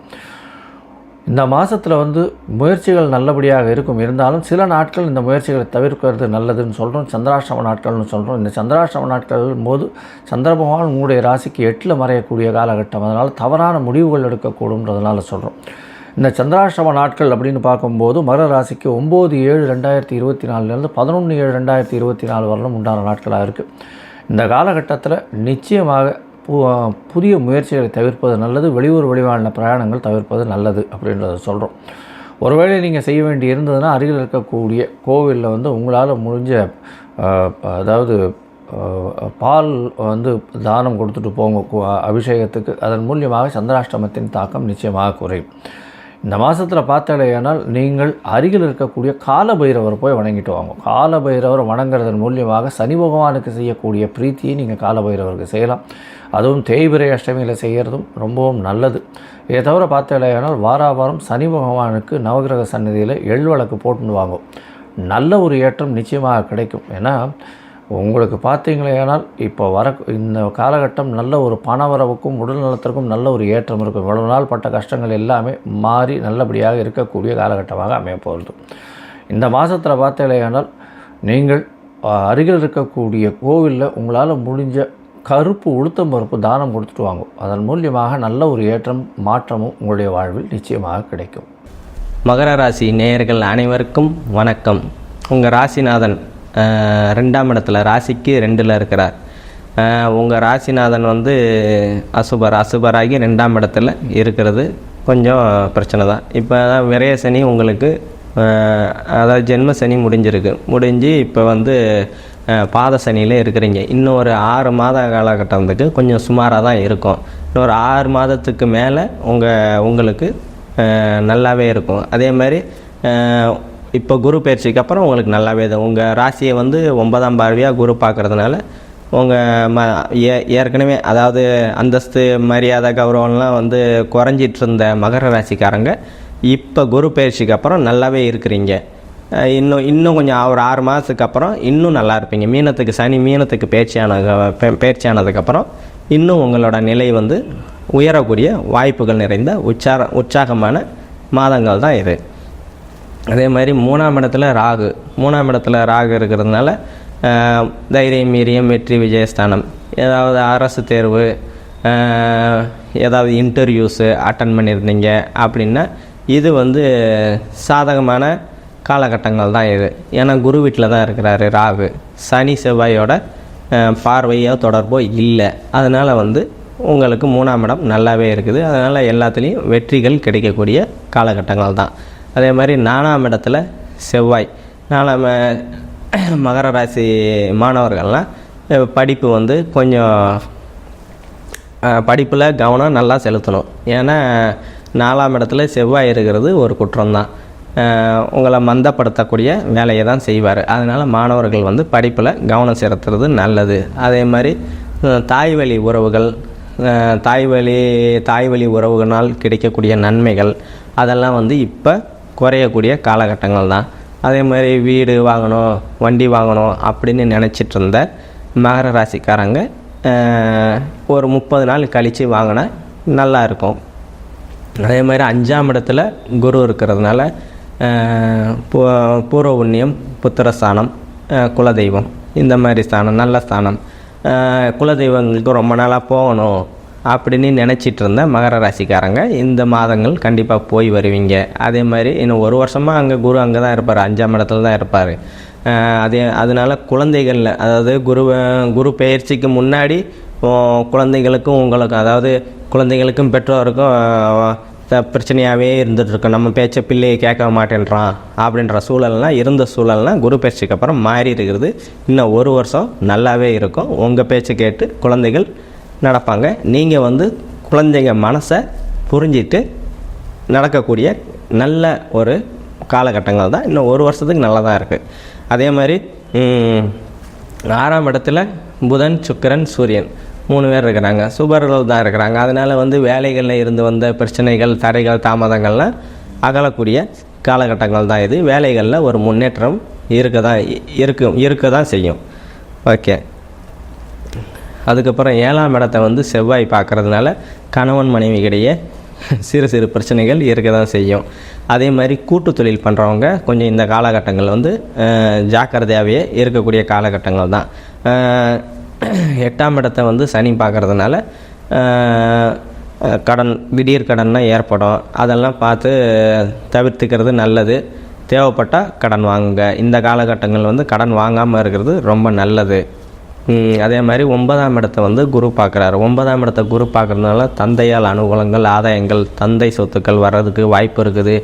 இந்த மாதத்தில் வந்து முயற்சிகள் நல்லபடியாக இருக்கும். இருந்தாலும் சில நாட்கள் இந்த முயற்சிகளை தவிர்க்கிறது நல்லதுன்னு சொல்கிறோம். சந்திராஷ்டம நாட்கள்னு சொல்கிறோம். இந்த சந்திராஷ்டம நாட்கள் போது சந்திர பகவான் உங்களுடைய ராசிக்கு 8ல் மறையக்கூடிய காலகட்டம். அதனால் தவறான முடிவுகள் எடுக்கக்கூடும்ன்றதுனால சொல்கிறோம். இந்த சந்திராஷ்டம நாட்கள் அப்படின்னு பார்க்கும்போது மகர ராசிக்கு 9/7/2024 11/7/2024 வரலும் உண்டான நாட்களாக இருக்குது. இந்த காலகட்டத்தில் நிச்சயமாக புதிய முயற்சிகளை தவிர்ப்பது நல்லது. வெளியூர் வெளிவான பிரயாணங்கள் தவிர்ப்பது நல்லது அப்படின்றத சொல்கிறோம். ஒருவேளை நீங்கள் செய்ய வேண்டி இருந்ததுன்னா அருகில் இருக்கக்கூடிய கோவிலில் வந்து உங்களால் முடிஞ்ச அதாவது பால் வந்து தானம் கொடுத்துட்டு போங்க அபிஷேகத்துக்கு. அதன் மூலியமாக சந்திராஷ்டமத்தின் தாக்கம் நிச்சயமாக குறையும். இந்த மாதத்தில் பார்த்தாலேயானால் நீங்கள் அருகில் இருக்கக்கூடிய காலபைரவர் போய் வணங்கிட்டு வாங்க. காலபைரவர் வணங்குறதன் மூலியமாக சனி பகவானுக்கு செய்யக்கூடிய பிரீத்தியை நீங்கள் காலபைரவருக்கு செய்யலாம். அதுவும் தேய்பிரை அஷ்டமியில் செய்கிறதும் ரொம்பவும் நல்லது. இதை தவிர பார்த்தாலேயானால் வாராவாரம் சனி பகவானுக்கு நவகிரக சன்னதியில் எள்வழக்கு போட்டுன்னு வாங்கும். நல்ல ஒரு ஏற்றம் நிச்சயமாக கிடைக்கும். ஏன்னா உங்களுக்கு பார்த்தீங்களேனால் இப்போ இந்த காலகட்டம் நல்ல ஒரு பணவரவுக்கும் உடல் நலத்திற்கும் நல்ல ஒரு ஏற்றம் இருக்கும். இவ்வளவு நாள் பட்ட கஷ்டங்கள் எல்லாமே மாறி நல்லபடியாக இருக்கக்கூடிய காலகட்டமாக அமையப்போகிறது. இந்த மாதத்தில் பார்த்தீங்களேனால் நீங்கள் அருகில் இருக்கக்கூடிய கோவிலில் உங்களால் முடிஞ்ச கருப்பு உளுத்தம் பருப்பு தானம் கொடுத்துட்டு வாங்கும். அதன் மூலியமாக நல்ல ஒரு ஏற்றம் மாற்றமும் உங்களுடைய வாழ்வில் நிச்சயமாக கிடைக்கும். மகர ராசி நேயர்கள் அனைவருக்கும் வணக்கம். உங்கள் ராசிநாதன் 2ஆம் இடத்துல ராசிக்கு 2ல் இருக்கிறார். உங்கள் ராசிநாதன் வந்து அசுபராகி 2ஆம் இடத்துல இருக்கிறது கொஞ்சம் பிரச்சனை தான். இப்போ தான் விரய சனி உங்களுக்கு அதாவது ஜென்ம சனி முடிஞ்சு இப்போ வந்து பாத சனியில் இருக்கிறீங்க. இன்னும் ஒரு 6 மாத காலகட்டத்துக்கு கொஞ்சம் சுமாராக தான் இருக்கும். இன்னொரு 6 மாதத்துக்கு மேலே உங்களுக்கு நல்லாவே இருக்கும். அதே மாதிரி இப்போ குரு பயிற்சிக்கு அப்புறம் உங்களுக்கு நல்லாவே தான். உங்கள் ராசியை வந்து 9ஆம் பார்வையாக குரு பார்க்குறதுனால உங்கள் ஏற்கனவே அதாவது அந்தஸ்து மரியாதை கௌரவம்லாம் வந்து குறைஞ்சிட்டு இருந்த மகர ராசிக்காரங்க இப்போ குரு பயிற்சிக்கு அப்புறம் நல்லாவே இருக்கிறீங்க. இன்னும் கொஞ்சம் ஒரு 6 மாதத்துக்கு அப்புறம் இன்னும் நல்லா இருப்பீங்க. மீனத்துக்கு பயிற்சியானதுக்கப்புறம் இன்னும் உங்களோட நிலை வந்து உயரக்கூடிய வாய்ப்புகள் நிறைந்த உற்சாகமான மாதங்கள் தான் இது. அதே மாதிரி 3ஆம் இடத்துல ராகு இருக்கிறதுனால தைரியம் மீறியம் வெற்றி விஜயஸ்தானம், ஏதாவது அரசு தேர்வு, ஏதாவது இன்டர்வியூஸு அட்டன் பண்ணியிருந்தீங்க அப்படின்னா இது வந்து சாதகமான காலகட்டங்கள் தான் இது. ஏன்னா குரு வீட்டில் தான் இருக்கிறாரு ராகு. சனி செவ்வாயோட பார்வையோ தொடர்போ இல்லை. அதனால் வந்து உங்களுக்கு 3ஆம் இடம் நல்லாவே இருக்குது. அதனால் எல்லாத்துலேயும் வெற்றிகள் கிடைக்கக்கூடிய காலகட்டங்கள் தான். அதே மாதிரி 4ஆம் இடத்துல செவ்வாய். மகர ராசி மாணவர்கள்லாம் படிப்பு வந்து கொஞ்சம் படிப்பில் கவனம் நல்லா செலுத்தணும். ஏன்னா 4ஆம் இடத்துல செவ்வாய் இருக்கிறது ஒரு குற்றம்தான். உங்களை மந்தப்படுத்தக்கூடிய வேலையை தான் செய்வார். அதனால் மாணவர்கள் வந்து படிப்பில் கவனம் செலுத்துறது நல்லது. அதே மாதிரி தாய்வழி உறவுகள், தாய்வழி உறவுகளால் கிடைக்கக்கூடிய நன்மைகள் அதெல்லாம் வந்து இப்போ குறையக்கூடிய காலகட்டங்கள் தான். அதே மாதிரி வீடு வாங்கணும், வண்டி வாங்கணும் அப்படின்னு நினச்சிட்டு இருந்த மகர ராசிக்காரங்க ஒரு 30 நாள் கழித்து வாங்கினா நல்லா இருக்கும். அதே மாதிரி 5ஆம் இடத்துல குரு இருக்கிறதுனால பூர்வ புண்ணியம், புத்திரஸ்தானம், குலதெய்வம், இந்த மாதிரி ஸ்தானம் நல்ல ஸ்தானம். குலதெய்வங்களுக்கு ரொம்ப நாளாக போகணும் அப்படின்னு நினச்சிட்டு இருந்த மகர ராசிக்காரங்க இந்த மாதங்கள் கண்டிப்பாக போய் வருவீங்க. அதே மாதிரி இன்னும் ஒரு வருஷமாக அங்கே குரு அங்கே தான் இருப்பார், 5ஆம் இடத்துல தான் இருப்பார். அதனால் குழந்தைகளில், அதாவது குரு பெயர்ச்சிக்கு முன்னாடி குழந்தைகளுக்கும் உங்களுக்கும், அதாவது குழந்தைகளுக்கும் பெற்றோருக்கும் பிரச்சனையாகவே இருந்துகிட்ருக்கோம். நம்ம பேச்ச பிள்ளையை கேட்க மாட்டேன்றான் அப்படின்ற சூழல்லாம் இருந்த சூழல்லாம் குரு பயிற்சிக்கு அப்புறம் மாறி இருக்கிறது. இன்னும் ஒரு வருஷம் நல்லாவே இருக்கும். உங்கள் பேச்சை கேட்டு குழந்தைகள் நடப்பாங்க. நீங்கள் குழந்தைங்க மனசை புரிஞ்சிட்டு நடக்கக்கூடிய நல்ல ஒரு காலகட்டங்கள் தான். இன்னும் ஒரு வருஷத்துக்கு நல்லா தான் இருக்குது. அதே மாதிரி 6ஆம் இடத்துல புதன், சுக்கிரன், சூரியன் 3 பேர் இருக்கிறாங்க. சுபர்கள் தான் இருக்கிறாங்க. அதனால் வேலைகளில் இருந்து வந்த பிரச்சனைகள், தடைகள், தாமதங்கள்லாம் அகலக்கூடிய காலகட்டங்கள் தான் இது. வேலைகளில் ஒரு முன்னேற்றம் இருக்க தான் செய்யும். ஓகே. அதுக்கப்புறம் 7ஆம் இடத்தை செவ்வாய் பார்க்குறதுனால கணவன் மனைவிக்கிடையே சிறு சிறு பிரச்சனைகள் இருக்க தான் செய்யும். அதே மாதிரி கூட்டு தொழில் பண்ணுறவங்க கொஞ்சம் இந்த காலகட்டங்கள் ஜாக்கிரதையாகவே இருக்கக்கூடிய காலகட்டங்கள் தான். 8ஆம் இடத்தை சனி பார்க்குறதுனால கடன், திடீர் கடன்னா ஏற்படும். அதெல்லாம் பார்த்து தவிர்த்துக்கிறது நல்லது. தேவைப்பட்டால் கடன் வாங்குங்க. இந்த காலகட்டங்கள் கடன் வாங்காமல் இருக்கிறது ரொம்ப நல்லது. அதே மாதிரி 9ஆம் இடத்தை குரு பார்க்குறாரு. 9ஆம் இடத்தை குரு பார்க்குறதுனால தந்தையால் அனுகூலங்கள், ஆதாயங்கள், தந்தை சொத்துக்கள் வர்றதுக்கு வாய்ப்பு இருக்குது.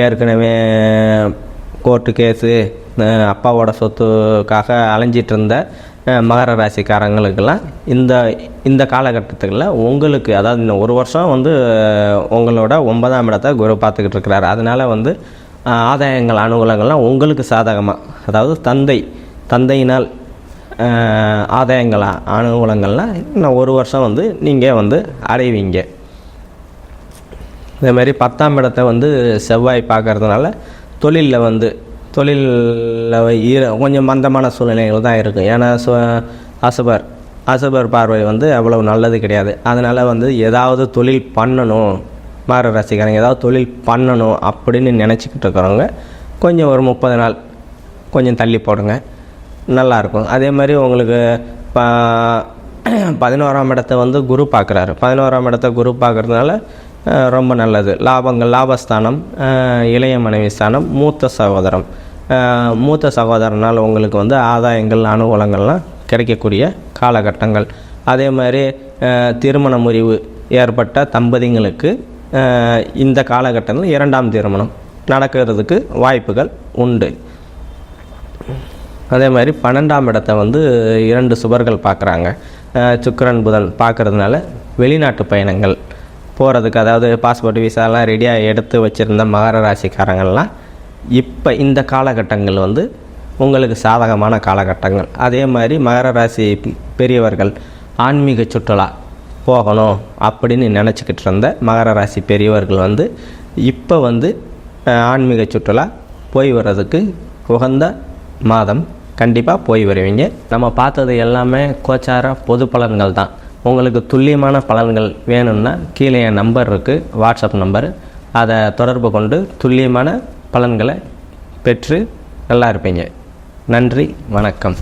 ஏற்கனவே கோர்ட்டு கேஸு, அப்பாவோட சொத்துக்காக அலைஞ்சிட்டு இருந்த மகர ராசிக்காரங்களுக்கெல்லாம் இந்த காலகட்டத்தில் உங்களுக்கு, அதாவது இந்த ஒரு வருஷம் உங்களோட 9ஆம் இடத்தை குரு பார்த்துக்கிட்டு இருக்கிறாரு. அதனால் ஆதாயங்கள், அனுகூலங்கள்லாம் உங்களுக்கு சாதகமாக, அதாவது தந்தையினால் ஆதாயங்கள், அனுகூலங்கள்லாம் இன்னும் ஒரு வருஷம் நீங்கள் அடைவீங்க. இதே மாதிரி 10ஆம் இடத்தை செவ்வாய் பார்க்கறதுனால தொழிலில் கொஞ்சம் மந்தமான சூழ்நிலைகள் தான் இருக்கும். ஏன்னா அசுபர் பார்வை அவ்வளவு நல்லது கிடையாது. அதனால் ஏதாவது தொழில் பண்ணணும், மகர ராசிக்காரங்க ஏதாவது தொழில் பண்ணணும் அப்படின்னு நினச்சிக்கிட்டு இருக்கிறவங்க கொஞ்சம் ஒரு 30 நாள் கொஞ்சம் தள்ளி போடுங்க, நல்லாயிருக்கும். அதே மாதிரி உங்களுக்கு 11ஆம் இடத்தை குரு பார்க்குறாரு. 11ஆம் இடத்தை குரு பார்க்குறதுனால ரொம்ப நல்லது. லாபங்கள், லாபஸ்தானம், இளைய மனைவி ஸ்தானம், மூத்த சகோதரனால் உங்களுக்கு ஆதாயங்கள், அனுகூலங்கள்லாம் கிடைக்கக்கூடிய காலகட்டங்கள். அதே மாதிரி திருமண முறிவு ஏற்பட்ட தம்பதிங்களுக்கு இந்த காலகட்டத்தில் 2ஆம் திருமணம் நடக்கிறதுக்கு வாய்ப்புகள் உண்டு. அதே மாதிரி 12ஆம் இடத்தை 2 சுபர்கள் பார்க்குறாங்க. சுக்கிரன், புதன் பார்க்குறதுனால வெளிநாட்டு பயணங்கள் போகிறதுக்கு, அதாவது பாஸ்போர்ட், விசாலாம் ரெடியாக எடுத்து வச்சுருந்த மகர ராசிக்காரங்கள்லாம் இப்போ இந்த காலகட்டங்கள் உங்களுக்கு சாதகமான காலகட்டங்கள். அதே மாதிரி மகர ராசி பெரியவர்கள் ஆன்மீக சுற்றுலா போகணும் அப்படின்னு நினச்சிக்கிட்டு இருந்த மகர ராசி பெரியவர்கள் இப்போ ஆன்மீக சுற்றுலா போய் வர்றதுக்கு உகந்த மாதம். கண்டிப்பாக போய் வருவீங்க. நம்ம பார்த்தது எல்லாமே கோச்சார பொது பலன்கள் தான். உங்களுக்கு துல்லியமான பலன்கள் வேணும்னா கீழே என் நம்பர் இருக்குது, வாட்ஸ்அப் நம்பர். அதை தொடர்பு கொண்டு துல்லியமான பலன்களை பெற்று நல்லா இருப்பீங்க. நன்றி, வணக்கம்.